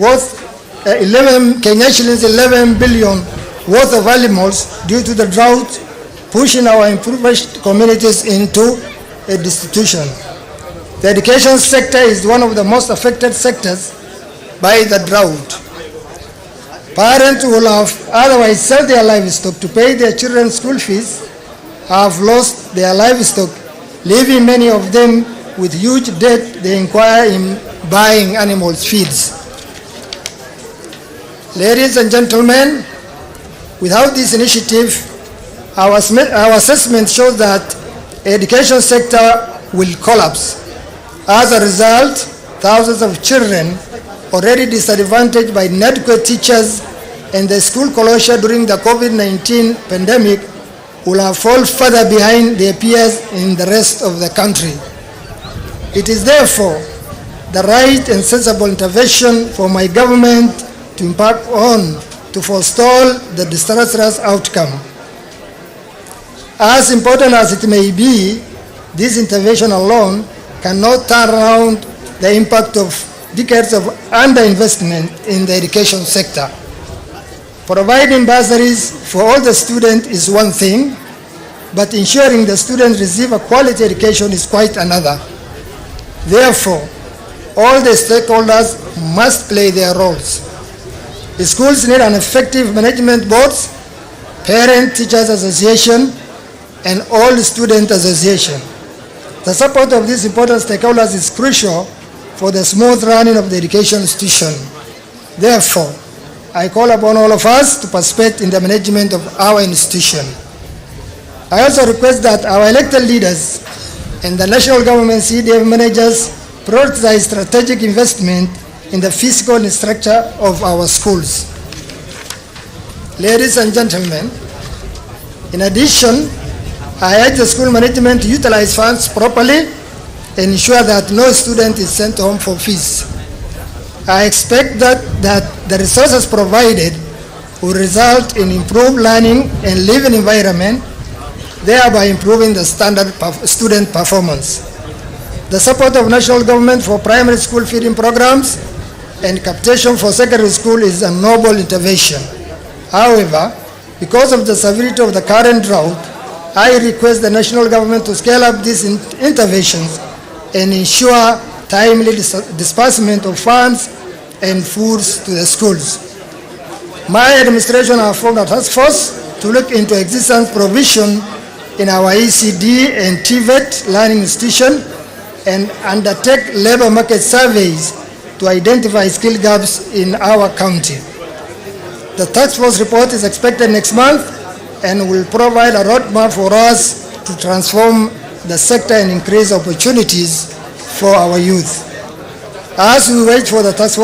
worth 11 Kenya shillings 11 billion worth of animals due to the drought, pushing our impoverished communities into a destitution. The education sector is one of the most affected sectors by the drought. Parents who will have otherwise sell their livestock to pay their children's school fees have lost their livestock, leaving many of them with huge debt they incur in buying animals' feeds. Ladies and gentlemen, without this initiative, our assessment shows that the education sector will collapse. As a result, thousands of children already disadvantaged by inadequate teachers and the school closure during the COVID-19 pandemic will have fallen further behind their peers in the rest of the country. It is therefore the right and sensible intervention for my government to impact on to forestall the disastrous outcome. As important as it may be, this intervention alone cannot turn around the impact of decades of underinvestment in the education sector. Providing bursaries for all the students is one thing, but ensuring the students receive a quality education is quite another. Therefore, all the stakeholders must play their roles. The schools need an effective management boards, parent-teachers association, and all student association. The support of these important stakeholders is crucial for the smooth running of the education institution. Therefore, I call upon all of us to participate in the management of our institution. I also request that our elected leaders and the national government CDF managers prioritize strategic investment in the physical structure of our schools. Ladies and gentlemen, in addition, I urge the school management to utilize funds properly and ensure that no student is sent home for fees. I expect that the resources provided will result in improved learning and living environment, thereby improving the standard student performance. The support of national government for primary school feeding programs and capitation for secondary school is a noble intervention. However, because of the severity of the current drought, I request the national government to scale up these interventions and ensure timely disbursement of funds and foods to the schools. My administration has formed a task force to look into existence provision in our ECD and TVET learning institution and undertake labor market surveys to identify skill gaps in our county. The task force report is expected next month and will provide a roadmap for us to transform the sector and increase opportunities for our youth. As we wait for the task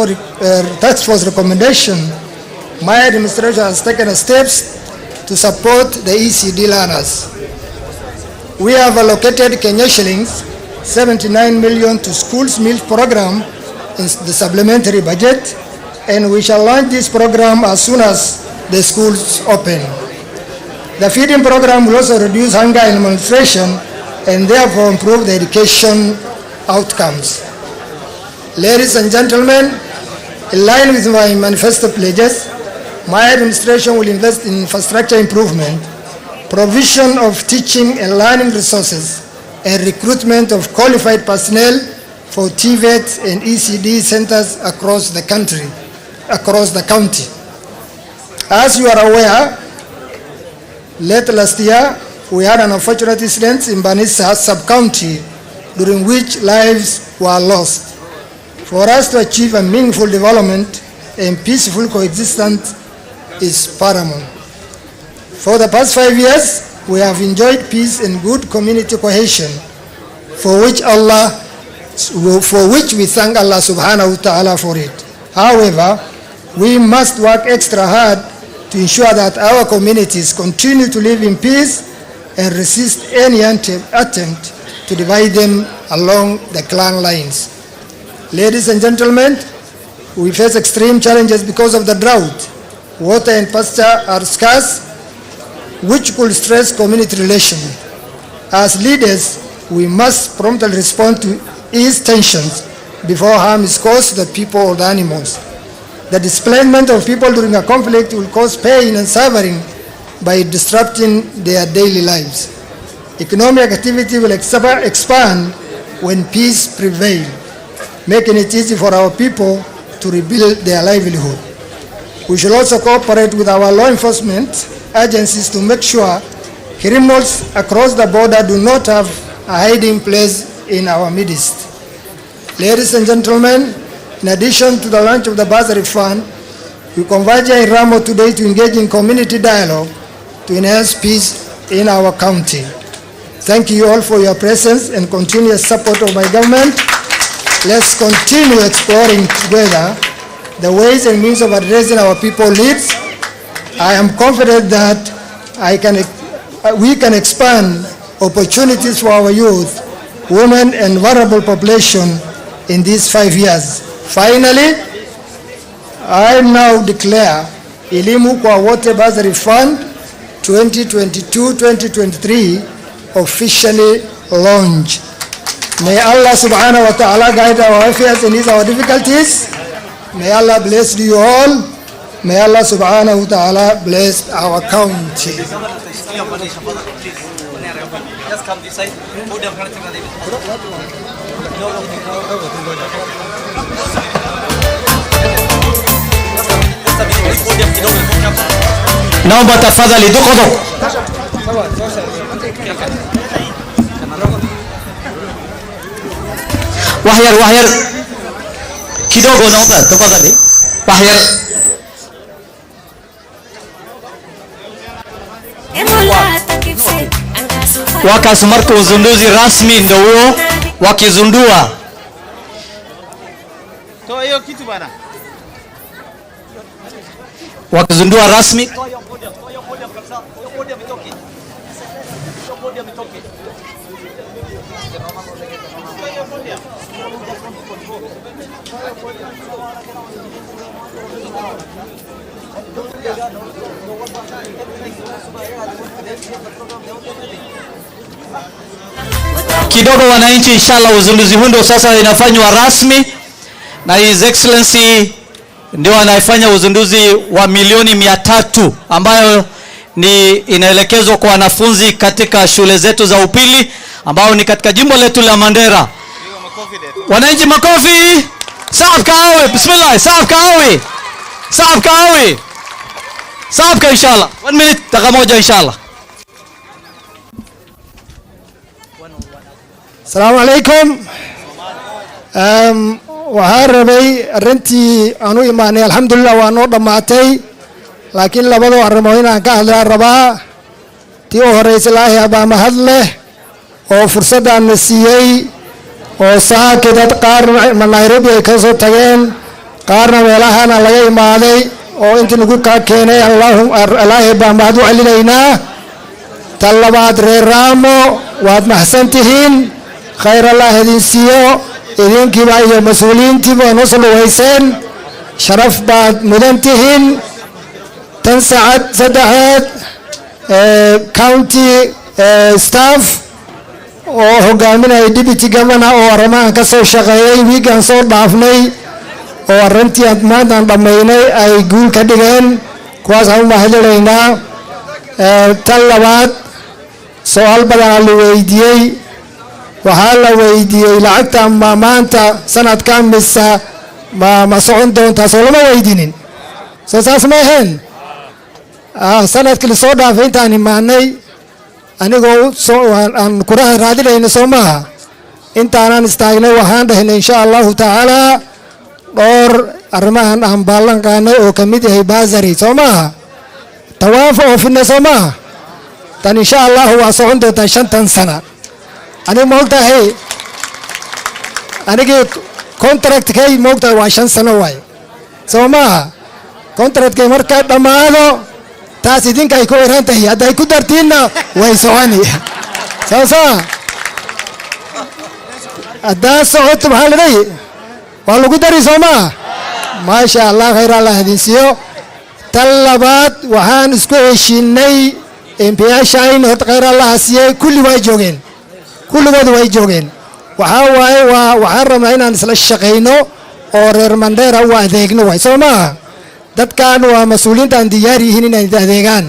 force recommendation, my administration has taken steps to support the ECD learners. We have allocated Kenya shillings 79 million to schools meal program in the supplementary budget, and we shall launch this program as soon as the schools open. The feeding program will also reduce hunger and malnutrition and therefore improve the education outcomes. Ladies and gentlemen, in line with my manifesto pledges, my administration will invest in infrastructure improvement, provision of teaching and learning resources, and recruitment of qualified personnel for TVET and ECD centers across the county. As you are aware, late last year, we had an unfortunate incident in Banissa sub-county during which lives were lost. For us to achieve a meaningful development and peaceful coexistence is paramount. For the past 5 years, we have enjoyed peace and good community cohesion, for which we thank Allah subhanahu wa ta'ala for it. However, we must work extra hard to ensure that our communities continue to live in peace and resist any attempt to divide them along the clan lines. Ladies and gentlemen, we face extreme challenges because of the drought. Water and pasture are scarce, which could stress community relations. As leaders, we must promptly respond to ease tensions before harm is caused to the people or the animals. The displacement of people during a conflict will cause pain and suffering by disrupting their daily lives. Economic activity will expand when peace prevails, making it easy for our people to rebuild their livelihood. We should also cooperate with our law enforcement agencies to make sure criminals across the border do not have a hiding place in our midst. Ladies and gentlemen, in addition to the launch of the bursary fund, we converge in Ramo today to engage in community dialogue to enhance peace in our county. Thank you all for your presence and continuous support of my government. Let's continue exploring together the ways and means of addressing our people's needs. I am confident that we can expand opportunities for our youth, women, and vulnerable population in these 5 years. Finally, I now declare Elimu kwa Wote Bursary Fund 2022-2023 officially launched. May Allah subhanahu wa ta'ala guide our affairs and ease our difficulties. May Allah bless you all. May Allah subhanahu wa ta'ala bless our county. Naomba tafadhali dukodo. Wahyar kidogo naomba tafadhali. Wahyar. Wakati marka uzinduzi rasmi ndio huo wakizundua. Toa hiyo kitu bana. Wakizundua rasmi kidogo wananchi, inshallah uzinduzi huu ndio sasa inafanywa rasmi na His Excellency ndio anaifanya uzinduzi wa milioni 300 ambayo ni inaelekezwa kwa wanafunzi katika shule zetu za upili ambao ni katika jimbo letu la Mandera. Wananchi makofi. Saaf kawe, bismillah, saaf kawe. Saaf kawe. Saaf ka inshallah. 1 minute dakika moja inshallah. Assalamu alaikum. Waxaan rabay arrintii aanu imaanay alxamdulillah waa noo dhammaatay, laakiin labadoo arrimood inaan ka hadlaan rabaa. tii u horeysa ilaahay abaa mahad leh oo fursaddan na siiyey, oo saaki dad qaarna Nairobi ay ka soo tageen, qaarna meelahana laga imaaday, oo intii nagu kaa keenay ilaahay baa mahad u celinaynaa. tan labaad reer Raamo waad mahadsan tihiin, khayr Allah idin siiyo. idinkiiba iyo mas-uuliyiintiiba noo soo dhaweyseen, sharaf baad mudan tihiin. tan saddexaad county staff oo hogaaminaya deputy governor oo arrimahan ka soo shaqeeyey wiigaan soo dhaafnay, oo arrintii maanta aan dhammaynay ay guul ka dhigeen, kuwaas aan u mahadcelinaynaa. tan labaad su-aal badanaa la weydiiyey, waxaa la weydiiyey lacagta ma maanta sanadkan mise ma socon doontaa, soo lama weydiinin, soo saas ma ahayn. sanadkii lasoo dhaafay intaan imaanay anigoo aan kuraha raadinayno soo maaha, intaanaan istaagnay waxaan dhahnay insha allahu tacaala dhowr arrimahan aan ballan qaadnay oo ka mid yahay bursary soo maaha, tawaafo oo fidnay soo maaha. tan insha allahu waa socon doontaa 5 sana. aniga moogtahay anigii contractkay moogtahay waa 5 sano waay soo maaha. contractkay markaa dhammaado taas idinka ay ku xiran tahay, hadday ku dartiinna way soconi soo haddaa socoto maxaa la dhahi waa lagu dari soo maaha. maasha allah, khayr Allah idin siiyo. tan labaad waxaan isku heshiinay MP-yaashayn horta khayr Allah siiyey, kulli way joogeen, kulligood way joogeen. waxaa waaye waxaan rabnaa inaan isla shaqayno oo reer Mandera u adeegno waay soo maaha. dadkan waa mas-uuliyiinta aan diyaar yihiin inay adeegaan,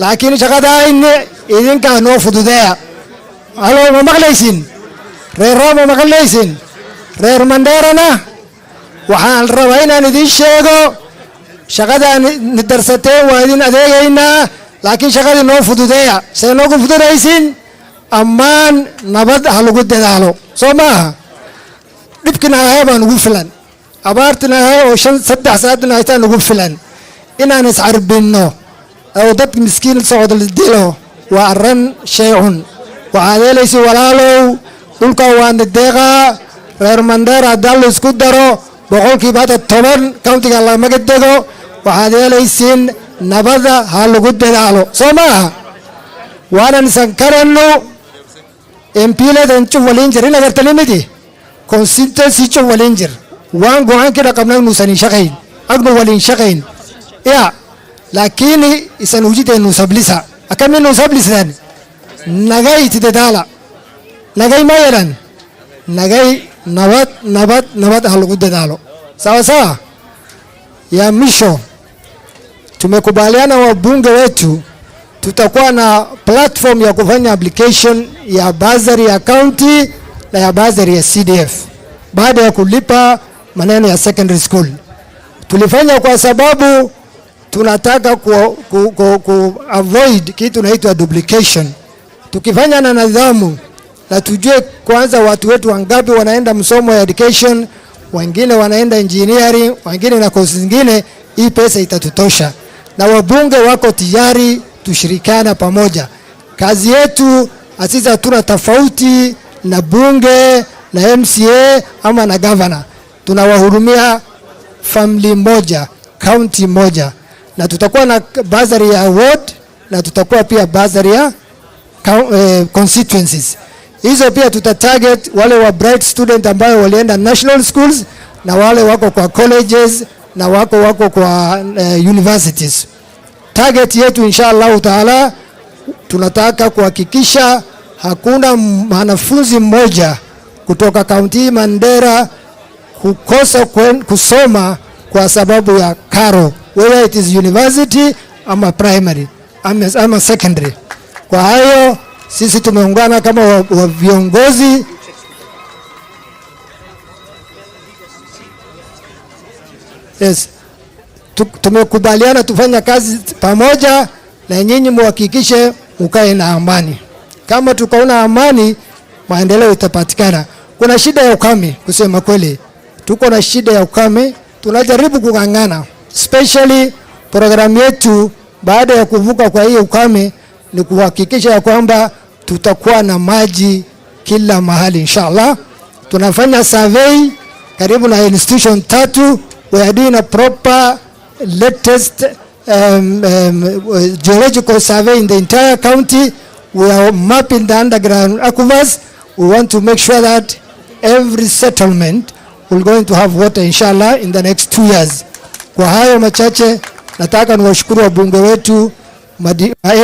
laakiin shaqadaayna idinkaa noo fududeeya. halo ma maqlaysin? reer Raamo ma maqlaysin? reer Manderana waxaan rabaa inaan idin sheego shaqadaan darsateen waa idin adeegaynaa, laakiin shaqadii noo fududeeya. see noogu fududaysin? ammaan nabad ha lagu dadaalo soo maaha. dhibkina ahaa baa nugu filan, abaartina ahaa oo 3 saacadna haytaa nugu filan. inaan iscarbinno oo dad miskiin socdo la dilo waa arrin shay-un. waxaad helaysi walaalow, dhulka waa deeqa reer Mandera haddii la isku daro boqolkiiba 10 countiga lamaga dego, waxaad helaysiin nabada ha lagu dadaalo soo maaha. waanan isan karanno MP-ladan waliin jir in agartanimidi consistency waliin jir waan go'aan kida qabnaa inuusan shaqayn agnu waliin shaqayn ya, laakiin isan ujideenu sablisa akaminu sablisdan nagay tidadaala nagay ma yeelan nagay nabad halagu dadaalo. Sawa sawa. Ya misho tumekubaliana wabunge wetu tutakuwa na platform ya kufanya application ya bursary ya county na ya bursary ya CDF baada ya kulipa maneno ya secondary school. Tulifanya kwa sababu tunataka ku avoid kitu inaitwa duplication. Tukifanya na nidhamu na tujue kwanza watu wetu wangapi wanaenda msomo ya education, wengine wanaenda engineering, wengine na courses zingine, hii pesa itatutosha. Na wabunge wako tayari tushirikana pamoja. Kazi yetu sisi hatuna tofauti na bunge na MCA ama na governor. Tunawahudumia family moja, county moja. Na tutakuwa na bursary ya ward na tutakuwa pia bursary ya constituencies. Hizo pia tutatarget wale wa bright student ambao walienda national schools na wale wako kwa colleges na wako kwa universities. Target yetu inshallah taala tunataka kuhakikisha hakuna mwanafunzi mmoja kutoka kaunti Mandera kukosa kusoma kwa sababu ya karo, whether it is university ama primary ama secondary. Kwa hayo sisi tumeungana kama wa viongozi tumekubaliana tufanya kazi pamoja na nyinyi muhakikishe ukae na amani. Kama tukaona amani, maendeleo itapatikana. Kuna shida ya ukame, kusema kweli. Tuko na shida ya ukame, tunajaribu kung'ang'ana. Especially programu yetu baada ya kuvuka kwa hii ukame ni kuhakikisha ya kwamba tutakuwa na maji kila mahali inshallah. Tunafanya survey karibu na institution 3. We are doing a proper latest geological survey in the entire county. We are mapping the underground aquifers. We want to make sure that every settlement will going to have water inshallah in the next 2 years. Kwa hayo machache nataka niwashukuru wabunge wetu,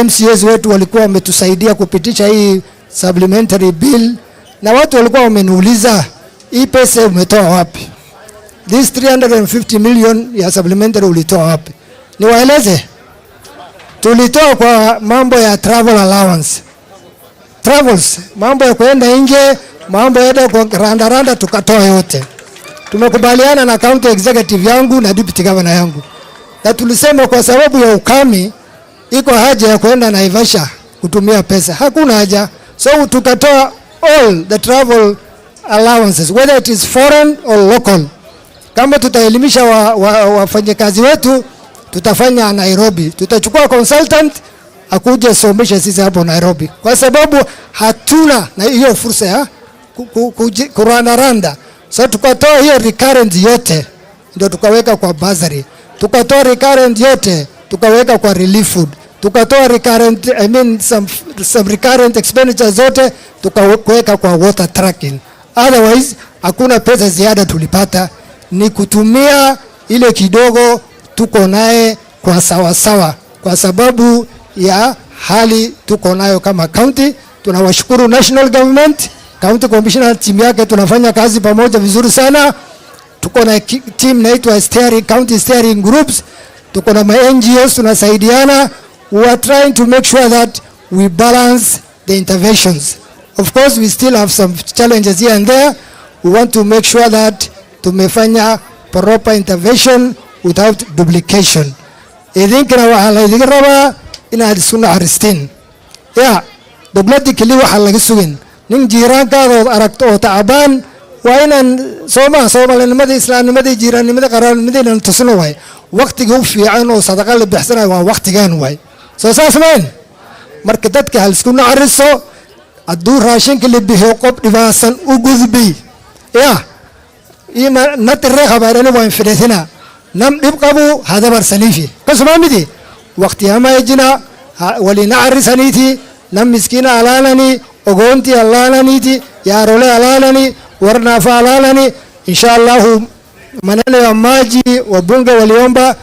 MCAs wetu walikuwa wametusaidia kupitisha hii supplementary bill, na watu walikuwa wameniuliza hii pesa umetoa wapi? This 350 million ya supplementary ulitoa wapi? Niwaeleze. Tulitoa kwa mambo ya travel allowance. Travels, mambo ya kwenda nje, mambo ya kwa randa tukatoa yote. Tumekubaliana na county executive yangu na deputy governor yangu. Na tulisema kwa sababu ya ukame iko haja ya kwenda Naivasha kutumia pesa. Hakuna haja. So tukatoa all the travel allowances, whether it is foreign or local. Kama tutaelimisha wafanyakazi wetu, tutafanya Nairobi. Tutachukua consultant akuje somesha sisi hapo Nairobi. Kwa sababu hatuna na hiyo fursa ya kuranda. So tukatoa hiyo recurrent yote ndio tukaweka kwa bursary. Tukatoa recurrent yote tukaweka kwa relief food. Tukatoa recurrent some recurrent expenditures zote tukaweka kwa water tracking. Otherwise hakuna pesa ziada tulipata, ni kutumia ile kidogo tuko naye kwa sawa kwa sababu ya hali tuko nayo kama county. Tunawashukuru national government, county commissioner team yake, tunafanya kazi pamoja vizuri sana. Tuko na team naitwa county steering groups, tuko na NGOs tunasaidiana. We are trying to make sure that we balance the interventions. Of course we still have some challenges here and there. We want to make sure that tumefanya proper intervention without duplication. Idinkana waxa la idin rabaa inaad sunna aristiin. Dawladda kali waxa laga sugin nin jiiraankaaga aragto oo taabaan waa inaan Soomaalinimadii Islaamnimadii jiiraannimadii qaraarnimadii tusno way. Waqtiga u fiican oo sadaqa la bixsanayo waa waqtigan way. Soo saasmeen marka dadka hal isku naariso aduu raashinka la bixiyo qof dhibaasan u gudbi. ima natire khabarani waan fidatina nam dib qabu hada bar salifi kasmaamidi waqti ama yajina wali na'risaniti nam miskina alalani ogonti alalani ya role alalani warna fa alalani inshallah. Maneno ya maji wabunge waliomba,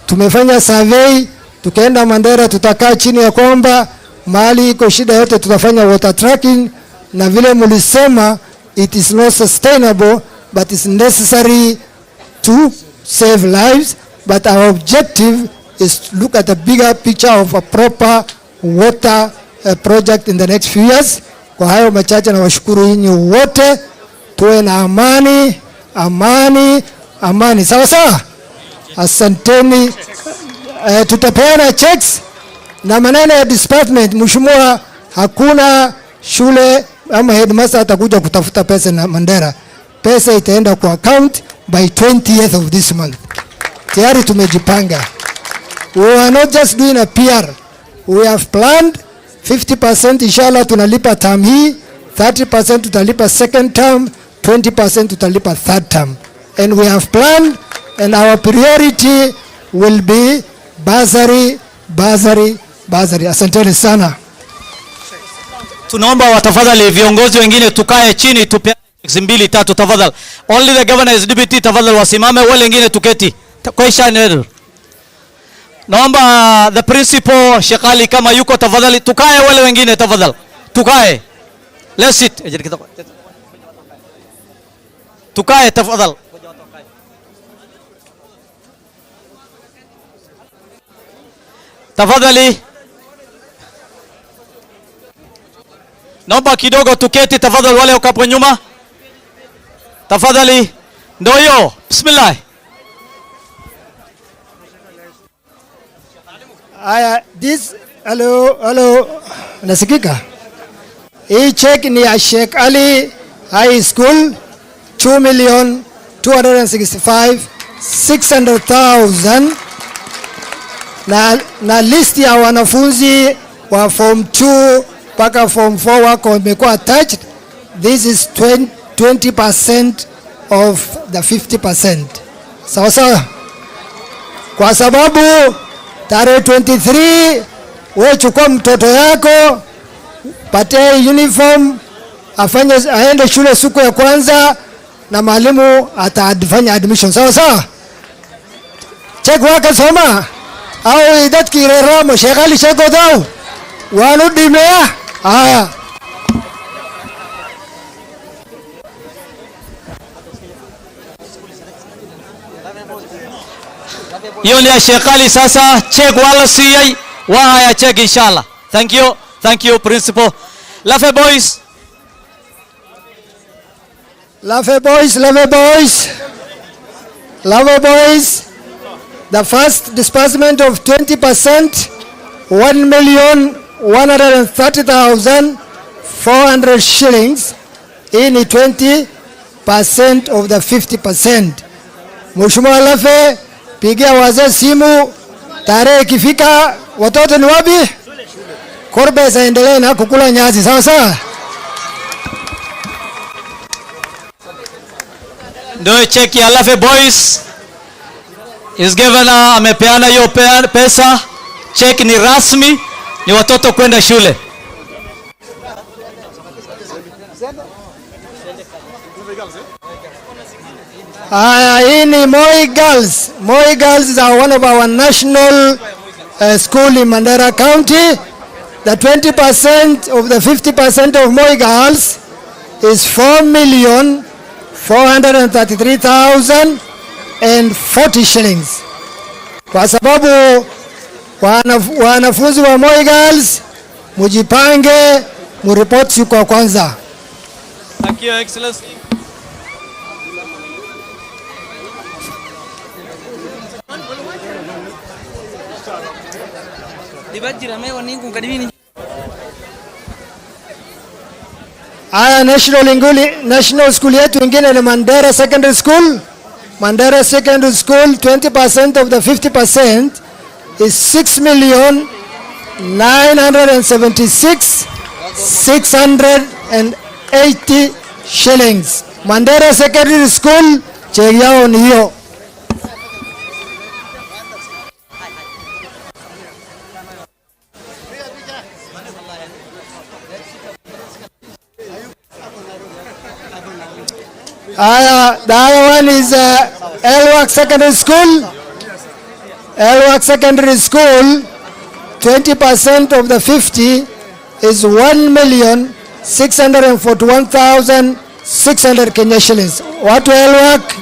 tumefanya survey, tukaenda Mandera, tutakaa chini ya kwamba mahali iko shida yote tutafanya water tracking, na vile mulisema it is not sustainable, but it's necessary to save lives. But our objective is to look at the bigger picture of a proper water project in the next few years. Kwa hayo machache na washukuru nyinyi wote, tuwe na amani, amani, amani. Sawa sawa? Asanteni. Tutapeana checks na maneno ya disbursement. Mheshimiwa, hakuna shule ama headmaster atakuja kutafuta pesa na Mandera. Pesa itaenda kwa account by 20th of this month. Tayari tumejipanga. We are not just doing a PR. We have planned 50% inshallah tunalipa term hii, 30% tutalipa second term, 20% tutalipa third term. And we have planned, and our priority will be bursary, bursary, bursary. Asanteni sana. Tunaomba watafadhali viongozi wengine tukae chini tupeane checks 2 3 tafadhali. Only the governor is deputy, tafadhali wasimame, wale wengine tuketi. Question. Naomba the principal Shekali kama yuko tafadhali tukae, wale wengine tafadhali tukae. Let's sit. Tukae tafadhali. Tafadhali. Naomba kidogo tuketi tafadhali, wale wakapo nyuma. Tafadhali. Ndio hiyo. Bismillah. Aya, hello, nasikika? Hii check ni ya Sheikh Ali High School, 2,265,600,000 na list ya wanafunzi wa form 2 mpaka form 4 wako wamekuwa attached. This is 20% of the 50%. Sawa sawa? Kwa sababu tarehe 23 wewe chukua mtoto yako, patie uniform, aende shule siku ya kwanza na mwalimu atafanya admission. Sawa sawa? Check waka soma au idat kireramo Sheikh Sheko dau wanudimea. Haya, hiyo ni Sheikh Ali. Sasa check wala CI wa haya check inshallah. Thank you principal. Lafe boys, the first disbursement of 20%, 1,130,400 shillings. Hii ni 20% of the 50%. Mheshimiwa Lafe, pigia wazee simu, tarehe ikifika watoto ni wapi? Korbe zaendelee na kukula nyazi. Sawa sawa? ndio check ya Lafe boys is given. Amepeana hiyo pesa. Check ni rasmi, ni watoto kwenda shule. Hii ni Moi Girls. Moi Girls are one of our national school in Mandera County. The 20% of the 50% of Moi Girls is 4,433,040 shillings. Kwa sababu wanafunzi wa Moi Girls, mujipange, muripoti siku ya kwanza. Thank you, Excellency. National school yetu ingine ni Mandera Secondary School. Mandera Secondary School, 20% of the 50% is 6,976,680 shillings. Mandera Secondary School, check yao ni hiyo. The other one is Elwak Secondary School. Elwak Secondary School, 20% of the 50 is 1,641,000 600 Kenya shillings. Watu wa Elwak,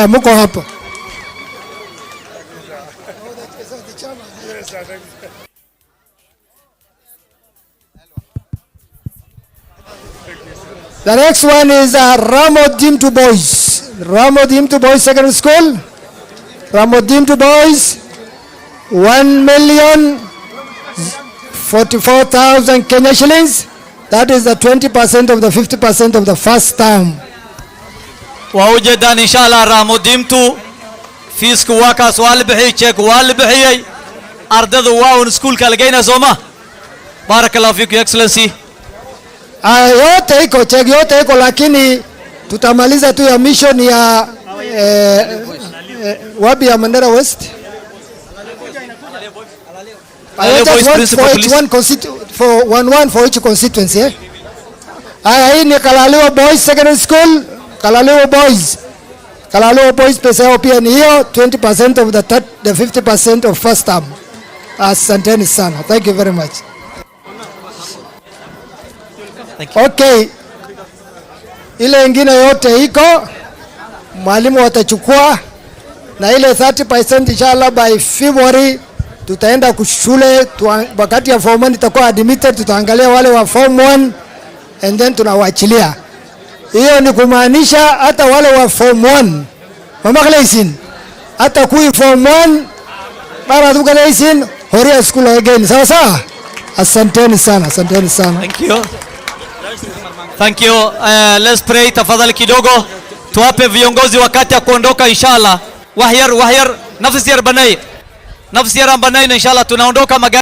mko hapo. The next one is Ramo Dimtu Boys. Ramo Dimtu Boys Secondary School. Ramo Dimtu Boys, 1,044,000 Kenya shillings. That is the 20% of the 50% of the first term. ووجد إن شاء الله رامو ديمتو فيسك واكا سؤال بحي تشيك وال بحي أردد واو نسكول كالجينا زوما. بارك الله فيك يا Excellency. Yote iko check, yote iko, lakini tutamaliza tu ya mission ya wapi ya Mandera West. I just want for each one for one for each constituency. Hii ni Kalaliwa Boys Secondary School, Kalaliwa Boys. Kalaliwa Boys pesa yao pia ni hiyo 20% of the 50% of first term. Asanteni sana. Thank you very much. Okay. Ile ingine yote iko, mwalimu watachukua, na ile 30% inshallah by February tutaenda kushule, wakati ya form 1 itakuwa admitted, tutaangalia wale wa form 1 and then tunawaachilia. Hiyo ni kumaanisha hata wale wa form 1 mama Gleason, hata kui form 1 baba tu Gleason Horia school again. Sawa sawa. Asanteni sana, asanteni sana. Thank you. Thank you. Let's pray tafadhali kidogo. Tuwape viongozi wakati ya kuondoka inshallah. Wahyar nafsi ya banai. Nafsi ya banai inshallah tunaondoka magari.